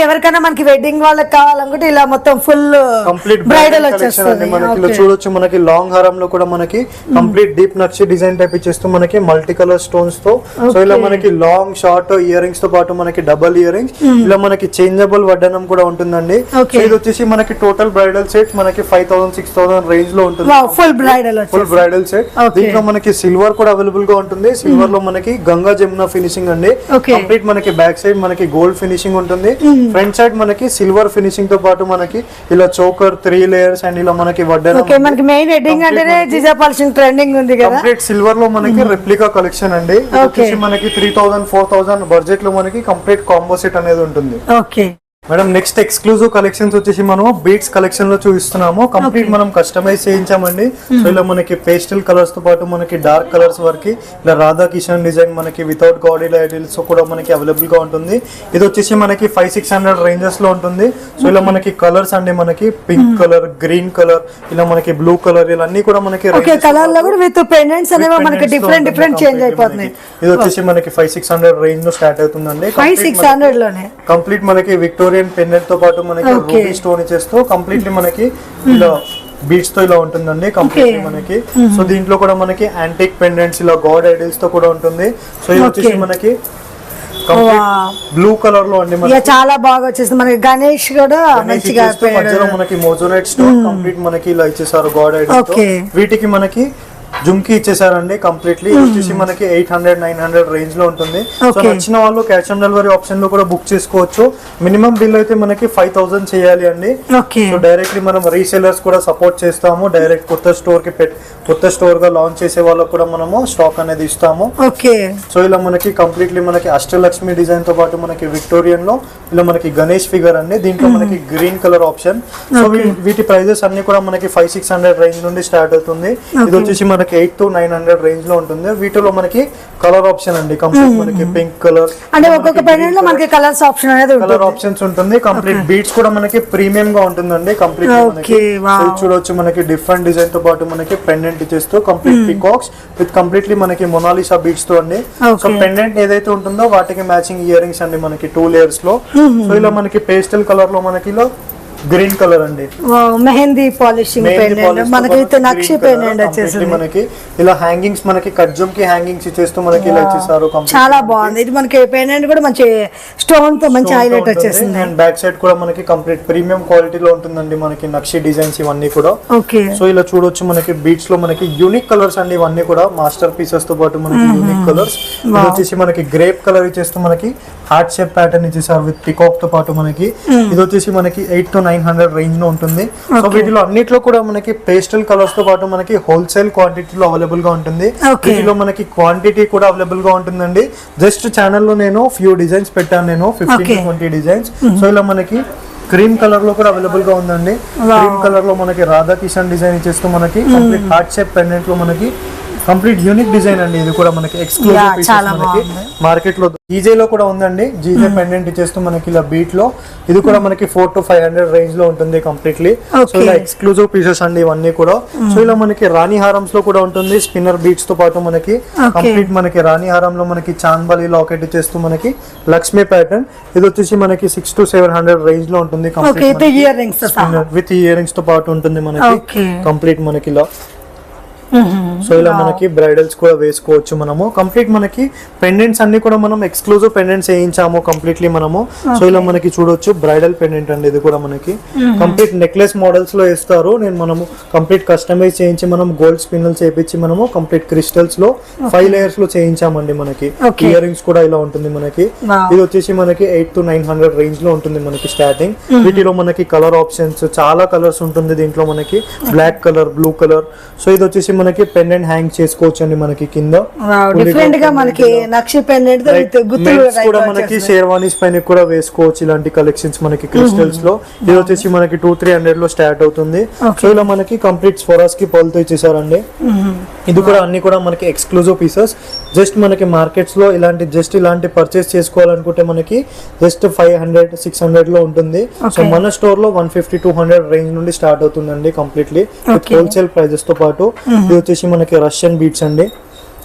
ఎవరికైనా మనకి వెడ్డింగ్ వాళ్ళకి కావాలనుకుంటే ఇలా మొత్తం ఫుల్ కంప్లీట్ బ్రైడల్ వచ్చేస్తుంది మనకి. ఇలా చూడొచ్చు మనకి లాంగ్ హారం లో కూడా మనకి కంప్లీట్ డీప్ నక్షి డిజైన్ టైప్ ఇచ్చేస్తూ మనకి మల్టీ కలర్ స్టోన్స్ తో. సో ఇలా మనకి లాంగ్ షార్ట్ ఇయర్ రింగ్స్ తో పాటు మనకి డబల్ ఇయర్ రింగ్స్ ఇలా మనకి చేంజబుల్ వడ్డనం కూడా ఉంటుందండి. సో ఇది వచ్చేసి మనకి టోటల్ బ్రైడల్ సెట్ మనకి 5000-6000 రేంజ్ లో ఉంటుంది. Full bridal set. దీంట్లో మనకి సిల్వర్ కూడా అవైలబుల్ గా ఉంటుంది. సిల్వర్ లో మనకి గంగా జమున ఫినిషింగ్ అండి. కంప్లీట్ మనకి బ్యాక్ సైడ్ మనకి గోల్డ్ ఫినిషింగ్ ఉంటుంది. ఫ్రంట్ సైడ్ మనకి సిల్వర్ ఫినిషింగ్ తో పాటు మనకి ఇలా చోకర్ 3 లేయర్స్ అండ్ ఇలా మనకి వడ్డనం. కంప్లీట్ సిల్వర్ లో మనకి రెప్లికా కలెక్షన్ అండి. మనకి 3000-4000 బడ్జెట్ లో మనకి కంప్లీట్ కాంబో సెట్ అనేది ఉంటుంది. మేడం నెక్స్ట్ ఎక్స్క్లూజివ్ కలెక్షన్స్ వచ్చేసి మనం బీట్స్ కలెక్షన్ లో చూపిస్తున్నాము. కంప్లీట్ మనం కస్టమైజ్ చేయించామండి. సో ఇలా మనకి పేస్టల్ కలర్స్ తో పాటు మనకి డార్క్ కలర్స్ వరకు ఇలా రాధా కిషన్ డిజైన్ మనకి వితౌట్ గాడీ లైటిల్స్ కూడా మనకి అవైలబుల్ గా ఉంటుంది. ఇది వచ్చేసి మనకి 500-600 రేంజెస్ లో ఉంటుంది. సో ఇలా మనకి కలర్స్ అండి మనకి పింక్ కలర్ గ్రీన్ కలర్ ఇలా మనకి బ్లూ కలర్ ఇలా అన్ని కూడా మనకి ఇది వచ్చేసి మనకి 500-600 రేంజ్ లో స్టార్ట్ అవుతుందండి. కంప్లీట్ మనకి విక్టోరియన్ పెండెంట్ తో పాటు మనకి రూబీ స్టోన్ ఇచ్చేస్తూ కంప్లీట్లీ మనకి ఇలా బీట్స్ తో ఇలా ఉంటుందండి కంప్లీట్లీ మనకి. సో దీంట్లో కూడా మనకి యాంటిక్ పెండెంట్స్ ఇలా గాడ్ ఐడల్స్ తో కూడా ఉంటుంది. సో ఇది వచ్చేసి మనకి బ్లూ కలర్ లో అండి చాలా బాగా వచ్చేసి మనకి గణేష్ కూడా మంచిగా మధ్యలో మనకి మోజోనైట్ స్టోన్ కంప్లీట్ మనకి ఇలా ఇచ్చేసారు గాడ్ ఐడల్స్. వీటికి మనకి జుమ్కి ఇచ్చేసారండి కంప్లీట్లీ. వచ్చేసి మనకి 800-900 రేంజ్ లో ఉంటుంది. సో నచ్చిన వాళ్ళు క్యాష్ ఆన్ డెలివరీ ఆప్షన్ లో కూడా బుక్ చేసుకోవచ్చు. మినిమం బిల్ అయితే మనకి 5000 చేయాలి అండి. సో డైరెక్ట్లీ మనం రీసేలర్స్ కూడా సపోర్ట్ చేస్తాము. డైరెక్ట్ కొత్త స్టోర్ గా లాంచ్ చేసే వాళ్ళకి కూడా మనము స్టాక్ అనేది ఇస్తాము. సో ఇలా మనకి కంప్లీట్లీ మనకి అష్టలక్ష్మి డిజైన్ తో పాటు మనకి విక్టోరియన్ లో ఇలా మనకి గణేష్ ఫిగర్ అండి. దీంట్లో మనకి గ్రీన్ కలర్ ఆప్షన్. సో వీటి ప్రైజెస్ అన్ని కూడా మనకి 500-600 రేంజ్ నుండి స్టార్ట్ అవుతుంది. ఇది వచ్చేసి మనకి మనకి 8 to 900 రేంజ్ లో ఉంటుంది. వీటిలో మనకి కలర్ ఆప్షన్ అండి, కంప్లీట్ మనకి పింక్ కలర్ అంటే ఒక్కొక్క పెండెంట్ లో మనకి కలర్స్ ఆప్షన్ అనేది ఉంటుంది. కలర్ ఆప్షన్స్ ఉంటుంది. కంప్లీట్ బీట్స్ కూడా మనకి ప్రీమియం గా ఉంటుందండి. కంప్లీట్ చూడొచ్చు మనకి డిఫరెంట్ డిజైన్ తో పాటు మనకి పెండెంట్ ఇచ్చేస్తూ కంప్లీట్ పికాక్స్ విత్ కంప్లీట్లీ మనకి మొనాలిసా బీట్స్ తో అండి. సో పెండెంట్ ఏదైతే ఉంటుందో వాటికి మ్యాచింగ్ ఇయర్ రింగ్స్ అండి మనకి 2 లేయర్స్ లో. సో ఇలా మనకి పేస్టల్ కలర్ లో మనకి గ్రీన్ కలర్ అండి, మెహందీ పాలిషింగ్ పెండెంట్ మనకి నక్షి పెండెంట్ వచ్చేసి మనకి ఇలా హ్యాంగింగ్స్ మనకి కజ్జం కి హ్యాంగింగ్స్ ఇచ్చేస్తూ మనకి ఇలా ఇచ్చేసారు. చాలా బాగుంది. ఇది మనకి పెండెంట్ కూడా మంచి స్టోన్ తో మంచి హైలైట్ వచ్చేసింది. అండ్ బ్యాక్ సైడ్ కూడా మనకి కంప్లీట్ ప్రీమియం క్వాలిటీలో ఉంటుందండి మనకి నక్షి డిజైన్స్ ఇవన్నీ కూడా. ఓకే, సో ఇలా చూడొచ్చు మనకి బీట్స్ లో మనకి యూనిక్ కలర్స్ అండి ఇవన్నీ కూడా మాస్టర్ పీసెస్ తో పాటు మనకి యూనిక్ కలర్స్. ఇది వచ్చేసి మనకి గ్రేప్ కలర్ ఇచ్చేస్తూ మనకి హార్ట్ షేప్ ప్యాటర్న్ ఇచ్చేసారు విత్ పికాక్ తో పాటు మనకి. ఇది వచ్చేసి మనకి 8 to 900 రేంజ్ లో ఉంటుంది. సో వీటిలో అన్నిట్లో కూడా మనకి పేస్టల్ కలర్స్ తో పాటు మనకి హోల్సేల్ క్వాంటిటీలో అవైలబుల్ గా ఉంటుంది. వీటిలో మనకి క్వాంటిటీ కూడా అవైలబుల్ గా ఉంటుందండి. జస్ట్ ఛానల్లో నేను ఫ్యూ డిజైన్స్ పెట్టాను, నేను 15 to 20 డిజైన్స్. సో ఇలా మనకి క్రీమ్ కలర్ లో కూడా అవైలబుల్ గా ఉందండి. క్రీమ్ కలర్ లో మనకి రాధా కిషన్ డిజైన్ ఇచ్చేస్తూ మనకి కంప్లీట్ హార్ట్ షేప్ పెండెంట్ లో మనకి కంప్లీట్ యూనిక్ డిజైన్ అండి. ఇది కూడా మనకి ఎక్స్క్లూజివ్ పీసెస్ మనకి మార్కెట్ లో జీజే లో కూడా ఉందండి. జీజే పెండెంట్ ఇచ్చేస్తూ మనకి ఇలా బీట్ లో ఇది కూడా మనకి 4 to 500 రేంజ్ లో ఉంటుంది కంప్లీట్లీ. సో ఇలా ఎక్స్క్లూజివ్ పీసెస్ అండి ఇవన్నీ కూడా. సో ఇలా మనకి రాణి హారమ్స్ లో కూడా ఉంటుంది స్పిన్నర్ బీట్స్ తో పాటు మనకి కంప్లీట్ మనకి రాణి హారం లో మనకి చాంద్బాలి లాకెట్ ఇచ్చేస్తూ మనకి లక్ష్మీ ప్యాటర్న్. ఇది వచ్చేసి మనకి 6 to 700 రేంజ్ లో ఉంటుంది కంప్లీట్ విత్ ఇయర్ రింగ్స్ తో పాటు ఉంటుంది మనకి కంప్లీట్ మనకి ఇలా. సో ఇలా మనకి బ్రైడల్స్ కూడా వేసుకోవచ్చు మనము. కంప్లీట్ మనకి పెండెంట్స్ అన్ని కూడా మనం ఎక్స్క్లూజివ్ పెండెంట్స్ వేయించాము కంప్లీట్లీ మనము. సో ఇలా మనకి చూడొచ్చు బ్రైడల్ పెండెంట్ అండి. ఇది కూడా మనకి కంప్లీట్ నెక్లెస్ మోడల్స్ లో వేస్తారు. మనము కంప్లీట్ కస్టమైజ్ చేయించి మనం గోల్డ్ స్పిన్నల్స్ వేయించి మనము కంప్లీట్ క్రిస్టల్స్ లో 5 లేయర్స్ లో చేయించామండి మనకి. ఇయర్ రింగ్స్ కూడా ఇలా ఉంటుంది మనకి. ఇది వచ్చేసి మనకి 8 to 900 రేంజ్ లో ఉంటుంది మనకి స్టార్టింగ్. వీటిలో మనకి కలర్ ఆప్షన్స్ చాలా కలర్స్ ఉంటుంది దీంట్లో మనకి. Black colour, blue colour. So ఇది వచ్చేసి మనకి పెండెంట్ హ్యాంగ్ చేసుకోవచ్చు అండి మనకి కింద. డిఫరెంట్ గా మనకి నక్షి పెండెంట్ కూడా మనకి షేర్వానీస్ పైన కూడా వేసుకోవచ్చు ఇలాంటి కలెక్షన్స్ మనకి క్రిస్టల్స్ లో. ఇది వచ్చేసి మనకి 200-300 లో స్టార్ట్ అవుతుంది. సో ఇలా మనకి కంప్లీట్ స్వరాస్ కి పల్తో ఇచ్చేసారండి. ఇది కూడా అన్ని కూడా మనకి ఎక్స్క్లూజివ్ పీసెస్. జస్ట్ మనకి మార్కెట్స్ లో ఇలాంటి పర్చేస్ చేసుకోవాలనుకుంటే మనకి జస్ట్ 500-600 లో ఉంటుంది. సో మన స్టోర్ లో 150-200 రేంజ్ నుండి స్టార్ట్ అవుతుందండి కంప్లీట్లీ హోల్సేల్ ప్రైజెస్ తో పాటు. ఇది వచ్చేసి మనకి రష్యన్ బీట్స్ అండి.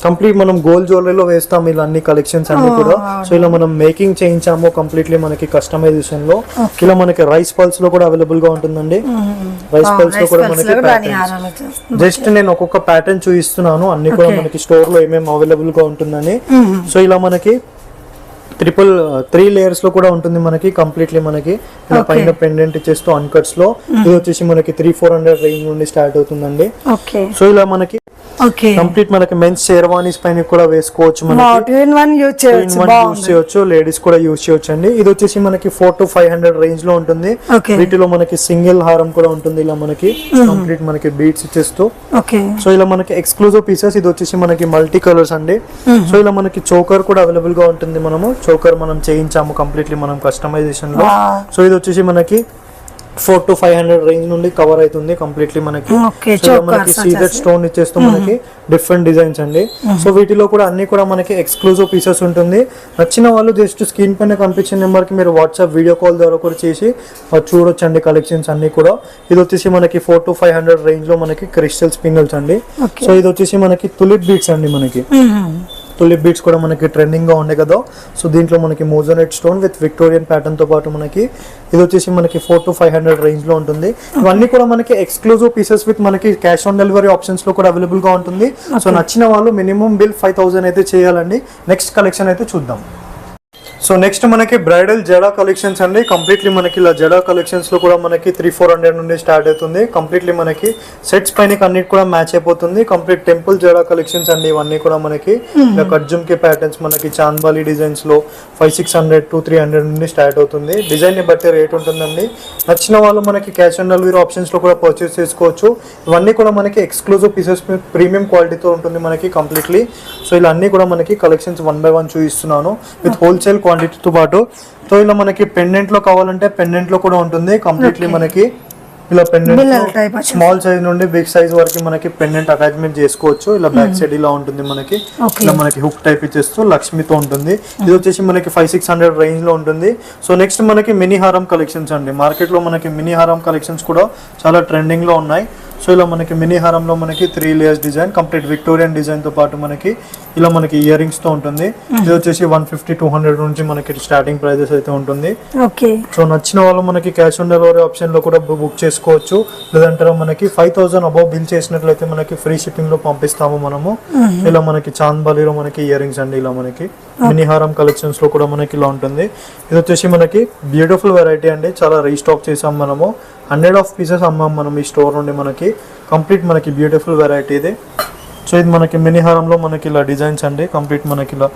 కంప్లీట్ మనం గోల్డ్ జ్యువెలరీలో వేస్తాం ఇలా అన్ని కలెక్షన్స్ అన్ని కూడా. సో ఇలా మనం మేకింగ్ చేయించాము కంప్లీట్లీ మనకి కస్టమైజేషన్ లో. ఇలా మనకి రైస్ పల్స్ లో కూడా అవైలబుల్ గా ఉంటుందండి. రైస్ పల్స్ లో కూడా మనకి జస్ట్ నేను ఒక్కొక్క ప్యాటర్న్ చూపిస్తున్నాను అన్ని కూడా మనకి స్టోర్ లో ఏమేమి అవైలబుల్ గా ఉంటుందని. సో ఇలా మనకి 3 లేయర్స్ లో కూడా ఉంటుంది మనకి కంప్లీట్లీ మనకి ఇలా పైన పెండెంట్ ఇచ్చేస్తూ అన్కట్స్ లో. ఇది వచ్చేసి మనకి 300-400 రేంజ్ నుండి స్టార్ట్ అవుతుందండి. సో ఇలా మనకి కంప్లీట్ మనకి మెన్స్ షేర్వానీస్ పైన కూడా వేసుకోవచ్చు మనకి. యూజ్ చేయొచ్చు, లేడీస్ కూడా యూజ్ చేయొచ్చు అండి. ఇది వచ్చేసి మనకి 4 to 500 రేంజ్ లో ఉంటుంది. వీటిలో మనకి సింగిల్ హారం కూడా ఉంటుంది ఇలా మనకి కంప్లీట్ మనకి బీట్స్ ఇచ్చేస్తూ. సో ఇలా మనకి ఎక్స్క్లూజివ్ పీసెస్. ఇది వచ్చేసి మనకి మల్టీ కలర్స్ అండి. సో ఇలా మనకి చోకర్ కూడా అవైలబుల్ గా ఉంటుంది. మనము చోకర్ మనం చేయించాము కంప్లీట్లీ మనం కస్టమైజేషన్ లో. సో ఇది వచ్చేసి మనకి 4 to 500 రేంజ్ నుండి కవర్ అవుతుంది కంప్లీట్లీ మనకి. మనకి సీడెడ్ స్టోన్ ఇచ్చేస్తూ మనకి డిఫరెంట్ డిజైన్స్ అండి. సో వీటిలో కూడా అన్ని కూడా మనకి ఎక్స్క్లూజివ్ పీసెస్ ఉంటుంది. నచ్చిన వాళ్ళు జస్ట్ స్క్రీన్ పైన కనిపించిన నెంబర్ కి మీరు వాట్సాప్ వీడియో కాల్ ద్వారా కూడా చేసి చూడొచ్చండి కలెక్షన్స్ అన్ని కూడా. ఇది వచ్చేసి మనకి 4 to 500 రేంజ్ లో మనకి క్రిస్టల్ స్పిన్నల్స్ అండి. సో ఇది వచ్చేసి మనకి తులిప్ బీట్స్ అండి మనకి. తులిప్ బీట్స్ కూడా మనకి ట్రెండింగ్ గా ఉండే కదా. సో దీంట్లో మనకి మోజోనైట్ స్టోన్ విత్ విక్టోరియన్ ప్యాటర్న్ తో పాటు మనకి ఇది వచ్చేసి మనకి 4 to 500 రేంజ్ లో ఉంటుంది. ఇవన్నీ కూడా మనకి ఎక్స్క్లూజివ్ పీసెస్ విత్ మనకి క్యాష్ ఆన్ డెలివరీ ఆప్షన్స్ లో కూడా అవైలబుల్ గా ఉంటుంది. సో నచ్చిన వాళ్ళు మినిమం బిల్ 5000 అయితే చేయాలండి. నెక్స్ట్ కలెక్షన్ అయితే చూద్దాం. సో నెక్స్ట్ మనకి బ్రైడల్ జడా కలెక్షన్స్ అండి. కంప్లీట్లీ మనకి ఇలా జడా కలెక్షన్స్ లో కూడా మనకి 300-400 నుండి స్టార్ట్ అవుతుంది. కంప్లీట్లీ మనకి సెట్స్ పైన అన్నిటి కూడా మ్యాచ్ అయిపోతుంది. కంప్లీట్ టెంపుల్ జడా కలెక్షన్స్ అండి ఇవన్నీ కూడా మనకి. ఇలా కట్జుమ్ కి ప్యాటర్న్స్ మనకి చాంద్బాలి డిజైన్స్ లో 500-600-300 నుండి స్టార్ట్ అవుతుంది. డిజైన్ ని బట్టి రేట్ ఉంటుందండి. నచ్చిన వాళ్ళు మనకి క్యాష్ ఆన్ డెలివరీ ఆప్షన్స్ లో కూడా పర్చేస్ చేసుకోవచ్చు. ఇవన్నీ కూడా మనకి ఎక్స్క్లూజివ్ పీసెస్ ప్రీమియం క్వాలిటీతో ఉంటుంది మనకి కంప్లీట్లీ. సో ఇలా అన్ని కూడా మనకి కలెక్షన్స్ 1 by 1 చూపిస్తున్నాను విత్ హోల్సేల్ క్వాంటిటీతో పాటు. సో ఇలా మనకి పెండెంట్ లో కావాలంటే పెండెంట్ లో కూడా ఉంటుంది కంప్లీట్లీ మనకి. ఇలా బిల్లల type పెండెంట్ వచ్చేసి. స్మాల్ సైజ్ నుండి బిగ్ సైజ్ వరకు మనకి పెండెంట్ అటాచ్మెంట్ చేసుకోవచ్చు. ఇలా బ్యాక్ సైడ్ ఇలా ఉంటుంది మనకి. Okay. ఇలా మనకి హుక్ టైప్ ఇచ్చేస్తూ లక్ష్మితో ఉంటుంది. ఇది వచ్చేసి మనకి 500-600 రేంజ్ లో ఉంటుంది. సో నెక్స్ట్ మనకి మినీ హారం కలెక్షన్స్ అండి. మార్కెట్ లో మనకి మినీ హారం కలెక్షన్స్ కూడా చాలా ట్రెండింగ్ లో ఉన్నాయి. సో ఇలా మనకి మినీ హారంలో మనకి 3 layers design, complete Victorian design తో పాటు మనకి ఇలా మనకి ఇయర్ రింగ్స్ తో ఉంటుంది. ఇది వచ్చేసి 150-200 నుంచి మనకి స్టార్టింగ్ ప్రైజెస్ అయితే ఉంటుంది. ఓకే. సో నచ్చిన వాళ్ళు మనకి క్యాష్ ఆన్ డెలివరీ ఆప్షన్ లో కూడా బుక్ చేసుకోవచ్చు. లేదంటే మనకి 5000 అబౌవ్ బిల్ చేసినట్లయితే మనకి ఫ్రీ షిప్పింగ్ లో పంపిస్తాము మనము. ఇలా మనకి చాంద్బాలిలో మనకి ఇయర్ రింగ్స్ అండి. ఇలా మనకి మినీ హారం కలెక్షన్స్ లో కూడా మనకి ఇలా ఉంటుంది. ఇది వచ్చేసి మనకి బ్యూటిఫుల్ వెరైటీ అండి. చాలా రీస్టాక్ చేసాం మనము. 100 ఆఫ్ పీసెస్ అమ్మాం మనం ఈ స్టోర్ నుండి. మనకి కంప్లీట్ మనకి బ్యూటిఫుల్ వెరైటీ ఇది. సో ఇది మనకి మినీ హారంలో మనకి ఇలా డిజైన్స్ అండి. కంప్లీట్ మనకి ఇలా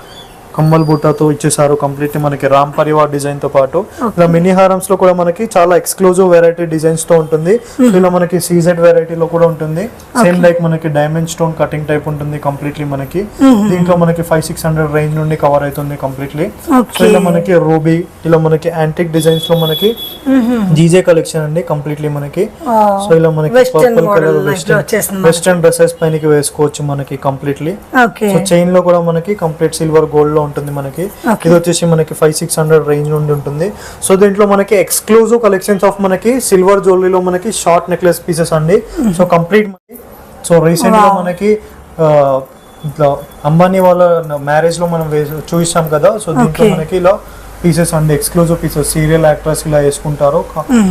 కమ్మల్ బుట్టతో ఇచ్చేసారు. కంప్లీట్ మనకి రామ్ పరివార్ డిజైన్ తో పాటు ఇలా మినీ హారమ్స్ లో కూడా మనకి చాలా ఎక్స్క్లూజివ్ వెరైటీ డిజైన్స్ తో ఉంటుంది. సో ఇలా మనకి సీజెడ్ వెరైటీలో కూడా ఉంటుంది. సేమ్ లైక్ మనకి డైమండ్ స్టోన్ కటింగ్ టైప్ ఉంటుంది కంప్లీట్లీ మనకి. దీంట్లో మనకి 500-600 రేంజ్ నుండి కవర్ అవుతుంది కంప్లీట్లీ. సో ఇలా మనకి రూబీ, ఇలా మనకి యాంటిక్ డిజైన్స్ లో మనకి జీజే కలెక్షన్ అండి కంప్లీట్లీ మనకి. సో ఇలా మనకి పర్పుల్ కలర్ వెస్టర్న్ డ్రెస్సెస్ పైనకి వేసుకోవచ్చు మనకి కంప్లీట్లీ. సో చైన్ లో కూడా మనకి కంప్లీట్ సిల్వర్ గోల్డ్ లో ఉంటుంది మనకి. ఇది వచ్చేసి మనకి 500-600 రేంజ్ నుండి ఉంటుంది. సో దీంట్లో మనకి ఎక్స్క్లూజివ్ కలెక్షన్స్ ఆఫ్ మనకి సిల్వర్ జ్యువెలరీలో మనకి షార్ట్ నెక్లెస్ పీసెస్ అండి. సో కంప్లీట్ సో రీసెంట్ గా మనకి ఇట్లా అంబానీ వాళ్ళ మ్యారేజ్ లో మనం చూసాం కదా. సో దీంట్లో మనకి ఇలా పీసెస్ అండి, ఎక్స్క్లూజివ్ పీసెస్, సీరియల్ యాక్టర్స్ ఇలా వేసుకుంటారు.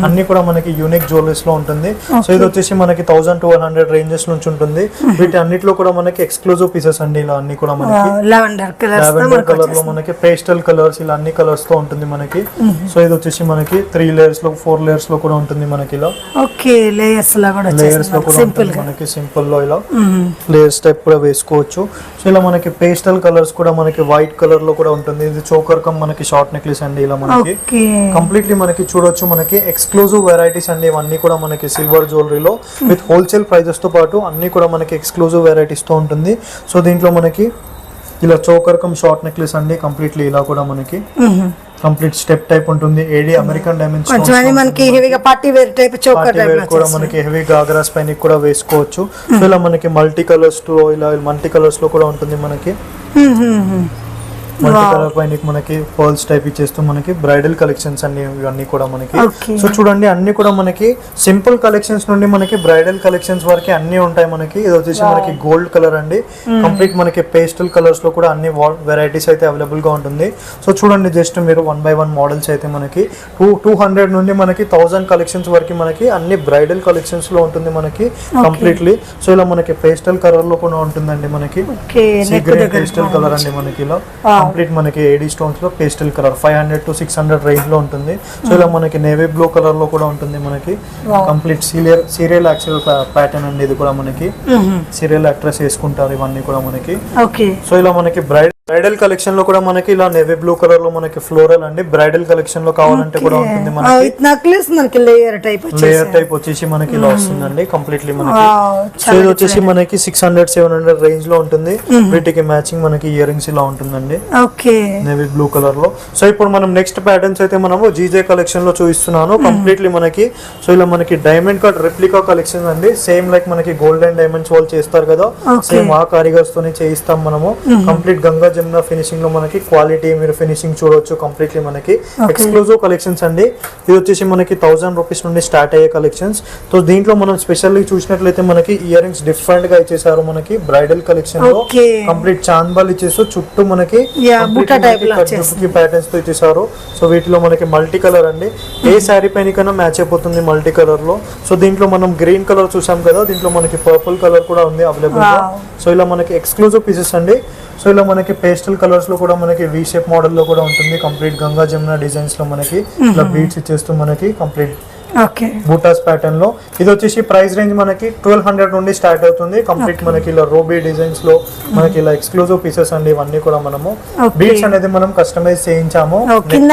అన్ని కూడా మనకి యూనిక్ జ్యువెలరీస్ లో ఉంటుంది. సో ఇది వచ్చేసి మనకి 1200 రేంజెస్ నుంచి ఉంటుంది. వీటి అన్నిట్లో కూడా మనకి ఎక్స్క్లూజివ్ పీసెస్ అండి. ఇలా అన్ని కూడా మనకి లావెండర్ కలర్ లో మనకి పేస్టల్ కలర్స్ ఇలా అన్ని కలర్స్ తో ఉంటుంది మనకి. సో ఇది వచ్చేసి మనకి 3 లేయర్స్ లో 4 లేయర్స్ లో కూడా ఉంటుంది మనకి. ఇలా ఓకే లేయర్స్ లో కూడా ఉంటుంది మనకి. సింపుల్ లో ఇలా లేయర్స్ టైప్ కూడా వేసుకోవచ్చు. సో ఇలా మనకి పేస్టల్ కలర్స్ కూడా మనకి వైట్ కలర్ లో కూడా ఉంటుంది. ఇది చోకర్ కమ్ మనకి షార్ట్ నెక్లెస్ అండి. ఇలా మనకి కంప్లీట్లీ మనకి చూడొచ్చు మనకి ఎక్స్క్లూజివ్ వెరైటీస్ అండి. ఇవన్నీ కూడా మనకి సిల్వర్ జ్యువెలరీలో విత్ హోల్సేల్ ప్రైజెస్ తో పాటు అన్ని కూడా మనకి ఎక్స్క్లూజివ్ వెరైటీస్ తో ఉంటుంది. సో దీంట్లో మనకి ఇలా చోకర్ కమ్ షార్ట్ నెక్లెస్ అండి కంప్లీట్లీ. ఇలా కూడా మనకి కంప్లీట్ స్టెప్ టైప్ ఉంటుంది. ఏడి అమెరికన్ డైమండ్స్ మనకి హెవీగా party wear type choker type కూడా మనకి హెవీ గాగ్రాస్ పైన కూడా వేసుకోవచ్చు. సో ఇలా మనకి మల్టీ కలర్స్ లో ఇలా మల్టీ కలర్స్ లో కూడా ఉంటుంది మనకి. మల్టీ కలర్ పైన మనకి పర్ల్స్ టైప్ ఇచ్చేస్తూ మనకి బ్రైడల్ కలెక్షన్స్ అన్ని ఇవన్నీ కూడా మనకి. సో చూడండి అన్ని కూడా మనకి సింపుల్ కలెక్షన్స్ నుండి మనకి బ్రైడల్ కలెక్షన్స్ వరకు అన్ని ఉంటాయి మనకి. ఇది వచ్చేసి మనకి గోల్డ్ కలర్ అండి. కంప్లీట్ మనకి పేస్టల్ కలర్స్ లో కూడా అన్ని వెరైటీస్ అయితే అవైలబుల్ గా ఉంటుంది. సో చూడండి జస్ట్ మీరు 1 by 1 మోడల్స్ అయితే మనకి 200 నుండి మనకి 1000 కలెక్షన్స్ వరకు మనకి అన్ని బ్రైడల్ కలెక్షన్స్ లో ఉంటుంది మనకి కంప్లీట్లీ. సో ఇలా మనకి పేస్టల్ కలర్ లో కూడా ఉంటుందండి మనకి. పేస్టల్ కలర్ అండి మనకి. ఇలా కంప్లీట్ మనకి ఏడీ స్టోన్స్ లో పేస్టల్ కలర్ 500-600 రేంజ్ లో ఉంటుంది. సో ఇలా మనకి నేవీ బ్లూ కలర్ లో కూడా ఉంటుంది మనకి. కంప్లీట్ సీరియల్ యాక్చువల్ ప్యాటర్న్ అండి. ఇది కూడా మనకి సీరియల్ యాక్ట్రెస్ వేసుకుంటారు ఇవన్నీ కూడా మనకి. సో ఇలా మనకి బ్రైడల్ కలెక్షన్ లో కూడా మనకి ఇలా నేవీ బ్లూ కలర్ లో మనకి ఫ్లోరల్ అండి. బ్రైడల్ కలెక్షన్ లో కావాలంటే కూడా ఉంటుంది మనకి. లేయర్ టైప్ వచ్చేసి మనకి ఇలా వస్తుందండి కంప్లీట్లీ మనకి. సో ఇది వచ్చేసి మనకి 600-700 రేంజ్ లో ఉంటుంది. వీటికి మ్యాచింగ్ మనకి ఇయర్ రింగ్స్ ఇలా ఉంటుందండి నేవీ బ్లూ కలర్ లో. సో ఇప్పుడు మనం నెక్స్ట్ ప్యాటర్న్స్ అయితే మనము జీజే కలెక్షన్ లో చూపిస్తున్నాను కంప్లీట్లీ మనకి. సో ఇలా మనకి డైమండ్ కట్ రెప్లికా కలెక్షన్ అండి. సేమ్ లైక్ మనకి గోల్డ్ అండ్ డైమండ్స్ వాళ్ళు చేస్తారు కదా, సేమ్ ఆ కారిగర్స్ తోనే చేయిస్తాం మనము. కంప్లీట్ గంగా జమున ఫినిషింగ్ లో మనకి క్వాలిటీ మీరు ఫినిషింగ్ చూడొచ్చు కంప్లీట్లీ మనకి. ఎక్స్క్లూజివ్ కలెక్షన్స్ అండి. ఇది వచ్చేసి మనకి 1000 రూపీస్ నుండి స్టార్ట్ అయ్యే కలెక్షన్స్. సో దీంట్లో మనం స్పెషల్లీ చూసినట్లయితే మనకి ఇయర్ రింగ్స్ డిఫరెంట్ గా ఇచ్చేసారు మనకి బ్రైడల్ కలెక్షన్ లో. కంప్లీట్ చాంద్బాల్ ఇచ్చేసి చుట్టూ మనకి ప్యాటర్న్స్ తో ఇచ్చేసారు. సో వీటిలో మనకి మల్టీ కలర్ అండి. ఏ శారీ పైన కన్నా మ్యాచ్ అయిపోతుంది మల్టీ కలర్ లో. సో దీంట్లో మనం గ్రీన్ కలర్ చూసాం కదా, దీంట్లో మనకి పర్పుల్ కలర్ కూడా ఉంది అవైలబుల్ గా. సో ఇలా మనకి ఎక్స్క్లూజివ్ పీసెస్ అండి. సో ఇలా మనకి పేస్టల్ కలర్స్ లో కూడా మనకి వి షేప్ మోడల్ లో కూడా ఉంటుంది. కంప్లీట్ గంగా జమున డిజైన్స్ లో మనకి ఇలా బీట్స్ ఇచ్చేస్తూ మనకి కంప్లీట్ బూటాస్ ప్యాటర్న్ లో. ఇది వచ్చేసి ప్రైస్ రేంజ్ మనకి 1200 నుండి స్టార్ట్ అవుతుంది. కంప్లీట్ మనకి ఇలా రోబీ డిజైన్స్ లో మనకి ఇలా ఎక్స్క్లూజివ్ పీసెస్ అండి. ఇవన్నీ కూడా మనము బీట్స్ అనేది మనం కస్టమైజ్ చేయించాము.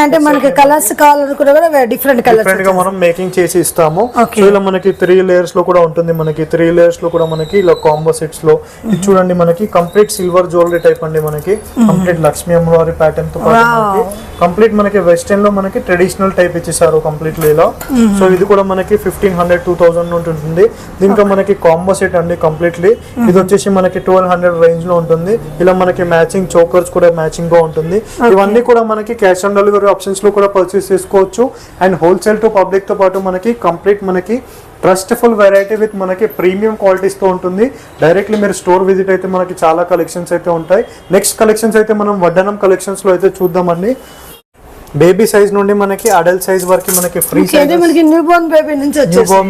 అంటే మనకి కలర్స్ కావాలనుకున్నా డిఫరెంట్ గా మనం మేకింగ్ చేసి ఇస్తాము. సో ఇలా మనకి 3 లేయర్స్ లో కూడా ఉంటుంది మనకి. 3 లేయర్స్ లో కూడా మనకి ఇలా కాంబో సెట్స్ లో ఇది చూడండి మనకి కంప్లీట్ సిల్వర్ జ్యువెలరీ టైప్ అండి మనకి. కంప్లీట్ లక్ష్మీ అమ్మవారి ప్యాటర్న్ తో పాటు మనకి కంప్లీట్ మనకి వెస్టర్న్ లో మనకి ట్రెడిషనల్ టైప్ ఇచ్చేసారు కంప్లీట్లీ ఇలా. సో ఇది కూడా మనకి 1500 2000 ఉంటుంది. దీంట్లో మనకి కాంబో సెట్ అండి కంప్లీట్లీ. ఇది వచ్చేసి మనకి 1200 రేంజ్ లో ఉంటుంది. ఇలా మనకి మ్యాచింగ్ చోకర్స్ కూడా మ్యాచింగ్ గా ఉంటుంది. ఇవన్నీ కూడా మనకి క్యాష్ ఆన్ డెలివరీ ఆప్షన్స్ లో కూడా పర్చేస్ చేసుకోవచ్చు. అండ్ హోల్సేల్ టు పబ్లిక్ తో పాటు మనకి కంప్లీట్ మనకి ట్రస్ట్ఫుల్ వెరైటీ విత్ మనకి ప్రీమియం క్వాలిటీస్ తో ఉంటుంది. డైరెక్ట్లీ మీరు స్టోర్ విజిట్ అయితే మనకి చాలా కలెక్షన్స్ అయితే ఉంటాయి. నెక్స్ట్ కలెక్షన్స్ అయితే మనం వడ్డనం కలెక్షన్స్ లో అయితే చూద్దామండి. బేబీ సైజ్ నుండి మనకి అడల్ట్ సైజ్ వరకు మనకి free size new Born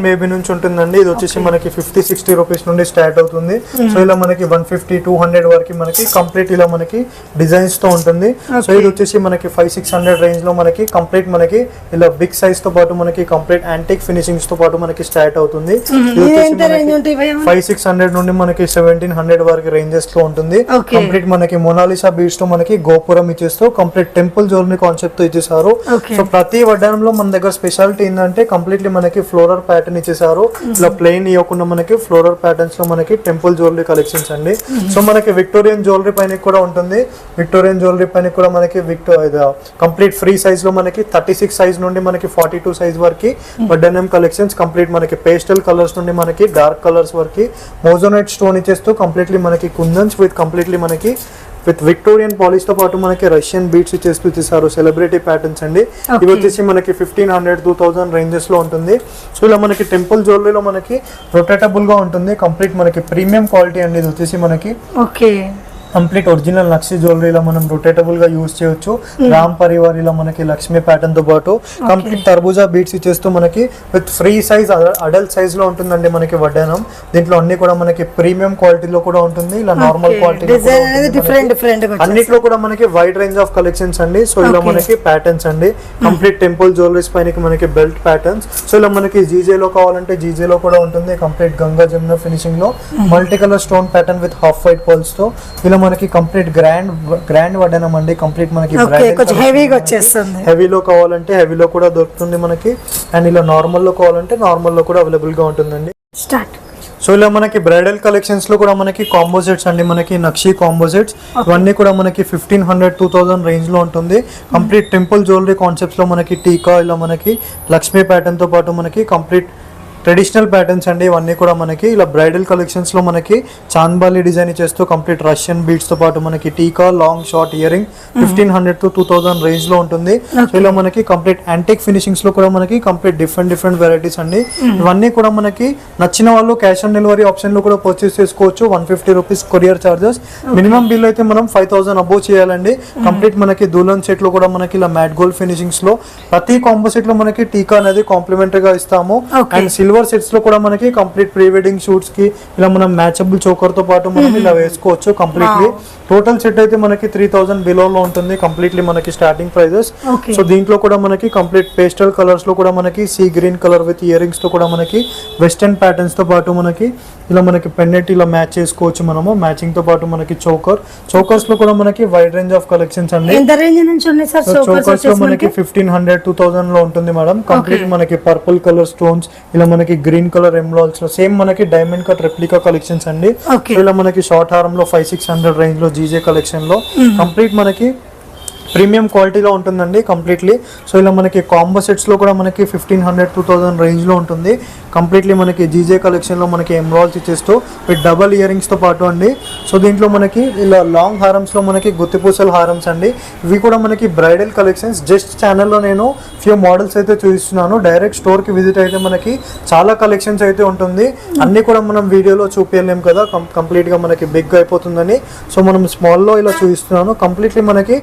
baby నుంచి ఉంటుందండి. ఇది వచ్చేసి మనకి 50-60 రూపీస్ నుండి స్టార్ట్ అవుతుంది. సో ఇలా మనకి 150-200 వరకు మనకి కంప్లీట్ ఇలా మనకి డిజైన్స్ తో ఉంటుంది. సో ఇది వచ్చేసి మనకి 500-600 రేంజ్ లో మనకి కంప్లీట్ మనకి ఇలా బిగ్ సైజ్ తో పాటు మనకి కంప్లీట్ యాంటిక్ ఫినిషింగ్స్ తో పాటు మనకి స్టార్ట్ అవుతుంది. 500-600 నుండి మనకి 1700 వరకు రేంజెస్ లో ఉంటుంది. కంప్లీట్ మనకి మొనాలిసా బీడ్స్ తో మనకి గోపురం ఇచ్చేస్తూ కంప్లీట్ టెంపుల్ జ్యువెలరీ కాన్సెప్ట్ తో ఇచ్చేసారు. సో ప్రతి వడ్డానంలో మన దగ్గర స్పెషాలిటీ ఏంటంటే కంప్లీట్లీ మనకి ఫ్లోరల్ ప్యాటర్న్ ఇచ్చేసారు. ఇలా ప్లెయిన్ ఇవ్వకుండా మనకి ఫ్లోరల్ ప్యాటర్న్స్ లో మనకి టెంపుల్ జ్యువెలరీ కలెక్షన్స్ అండి. సో మనకి విక్టోరియన్ జ్యువెలరీ పైన కూడా ఉంటుంది. విక్టోరియన్ జ్యువెలరీ పైన కూడా మనకి కంప్లీట్ ఫ్రీ సైజ్ లో మనకి 36 సైజ్ నుండి మనకి 42 సైజ్ వరకు వడ్డానం కలెక్షన్స్ కంప్లీట్ మనకి పేస్టల్ కలర్స్ నుండి మనకి డార్క్ కలర్స్ వరకు మోజోనైట్ స్టోన్ ఇచ్చేస్తూ కంప్లీట్లీ మనకి కుందన్స్ విత్ కంప్లీట్లీ మనకి విత్ విక్టోరియన్ పాలిష్ తో పాటు మనకి రష్యన్ బీట్స్ ఇచ్చేస్తారు. సెలబ్రిటీ ప్యాటర్న్స్ అండి. ఇవి వచ్చేసి మనకి 1500-2000 రేంజెస్ లో ఉంటుంది. సో ఇలా మనకి టెంపుల్ జ్యువెలరీలో మనకి రొటేటబుల్ గా ఉంటుంది. కంప్లీట్ మనకి ప్రీమియం క్వాలిటీ అండి. ఇది వచ్చేసి మనకి కంప్లీట్ ఒరిజినల్ నక్షి జ్యువెలరీలో మనం రొటేటబుల్ గా యూజ్ చేయొచ్చు. రామ్ పరివార్ ఇలా మనకి లక్ష్మీ ప్యాటర్న్ తో పాటు కంప్లీట్ తర్బూజా బీట్స్ ఇచ్చేస్తూ మనకి with free size adult size లో ఉంటుందండి మనకి వడ్డానం. దీంట్లో అన్ని కూడా మనకి ప్రీమియం క్వాలిటీలో కూడా ఉంటుంది. ఇలా నార్మల్ క్వాలిటీ అన్నిట్లో కూడా మనకి వైడ్ రేంజ్ ఆఫ్ కలెక్షన్స్ అండి. సో ఇలా మనకి ప్యాటర్న్స్ అండి. కంప్లీట్ టెంపుల్ జ్యువెలరీస్ పైన మనకి బెల్ట్ ప్యాటర్న్స్. సో ఇలా మనకి జీజే లో కావాలంటే జీజే లో కూడా ఉంటుంది. కంప్లీట్ గంగా జమున ఫినిషింగ్ లో multi colour stone pattern with half white pearls తో ఇలా మనకి కంప్లీట్ గ్రాండ్ వడ్డానం అండి. కంప్లీట్ మనకి హెవీలో కావాలంటే హెవీలో కూడా దొరుకుతుంది మనకి. అండ్ ఇలా నార్మల్ లో కావాలంటే నార్మల్ లో కూడా అవైలబుల్ గా ఉంటుందండి. సో ఇలా మనకి బ్రైడల్ కలెక్షన్స్ లో కూడా మనకి కాంబోసెట్స్ అండి. మనకి నక్షి కాంబోసెట్స్ ఇవన్నీ కూడా మనకి 1500-2000 రేంజ్ లో ఉంటుంది. కంప్లీట్ టెంపుల్ జ్యువెలరీ కాన్సెప్ట్స్ లో మనకి టీకా ఇలా మనకి లక్ష్మీ ప్యాటర్న్ తో పాటు మనకి కంప్లీట్ ట్రెడిషనల్ ప్యాటర్న్స్ అండి. ఇవన్నీ కూడా మనకి ఇలా బ్రైడల్ కలెక్షన్స్ లో మనకి చాంద్బాలి డిజైన్ చేస్తూ కంప్లీట్ రష్యన్ బీడ్స్ తో పాటు మనకి టీకా long short ear ring 1500-2000 range లో ఉంటుంది. సో ఇలా మనకి కంప్లీట్ యాంటిక్ ఫినిషింగ్స్ లో కూడా మనకి కంప్లీట్ డిఫరెంట్ వెరైటీస్ అండి. ఇవన్నీ కూడా మనకి నచ్చిన వాళ్ళు క్యాష్ ఆన్ డెలివరీ ఆప్షన్ లో కూడా పర్చేస్ చేసుకోవచ్చు. 150 rupees courier charges. Minimum bill అయితే మనం 5000 అబోవ్ చేయాలండి. కంప్లీట్ మనకి దుల్హన్ సెట్ లో కూడా మనకి ఇలా మ్యాట్ గోల్డ్ ఫినిషింగ్స్ లో ప్రతి కాంబో సెట్ లో మనకి టీకా అనేది కాంప్లిమెంటరీ గా ఇస్తాము. అండ్ సిల్వర్ సెట్స్ లో కూడా మనకి కంప్లీట్ ప్రీ వెడ్డింగ్ షూట్స్ కి ఇలా మనం మ్యాచబుల్ చోకర్ తో పాటు మనం ఇలా వేసుకోవచ్చు. కంప్లీట్లీ టోటల్ సెట్ అయితే మనకి 3000 బిలో లో ఉంటుంది. కంప్లీట్లీ మనకి స్టార్టింగ్ ప్రైజెస్. సో దీంట్లో కూడా మనకి కంప్లీట్ పేస్టల్ కలర్స్ లో కూడా మనకి sea green colour with ear rings తో కూడా మనకి వెస్టర్న్ ప్యాటర్న్స్ తో పాటు మనకి ఇలా మనకి పెన్నెట్ ఇలా మ్యాచ్ చేసుకోవచ్చు మనము. మ్యాచింగ్ తో పాటు మనకి చోకర్స్ లో కూడా మనకి వైడ్ రేంజ్ ఆఫ్ కలెక్షన్స్ అండి. చోకర్స్ లో మనకి 1500-2000 లో ఉంటుంది మేడం. కంప్లీట్ మనకి పర్పుల్ కలర్ స్టోన్స్ ఇలా మనకి గ్రీన్ కలర్ ఎమ్రాల్డ్స్ లో సేమ్ మనకి డైమండ్ కట్ రెప్లికా కలెక్షన్స్ అండి. ఇలా మనకి షార్ట్ హారం లో 500-600 రేంజ్ లో జీజే కలెక్షన్ లో కంప్లీట్ మనకి ప్రీమియం క్వాలిటీలో ఉంటుందండి కంప్లీట్లీ. సో ఇలా మనకి కాంబో సెట్స్ లో కూడా మనకి 1500-2000 రేంజ్ లో ఉంటుంది. కంప్లీట్లీ మనకి జీజే కలెక్షన్ లో మనకి ఎమ్రాల్స్ ఇచ్చేస్తూ విత్ డబల్ ఇయర్ రింగ్స్ తో పాటు అండి. సో దీంట్లో మనకి ఇలా లాంగ్ హారమ్స్ లో మనకి గుత్తిపూసల హారమ్స్ అండి. ఇవి కూడా మనకి బ్రైడల్ కలెక్షన్స్. జస్ట్ ఛానల్లో నేను ఫ్యూ మోడల్స్ అయితే చూపిస్తున్నాను. డైరెక్ట్ స్టోర్ కి విజిట్ అయితే మనకి చాలా కలెక్షన్స్ అయితే ఉంటుంది. అన్ని కూడా మనం వీడియోలో చూపించలేం కదా, కంప్లీట్ గా మనకి బిగ్ అయిపోతుందని. సో మనం స్మాల్ లో ఇలా చూపిస్తున్నాను. కంప్లీట్లీ మనకి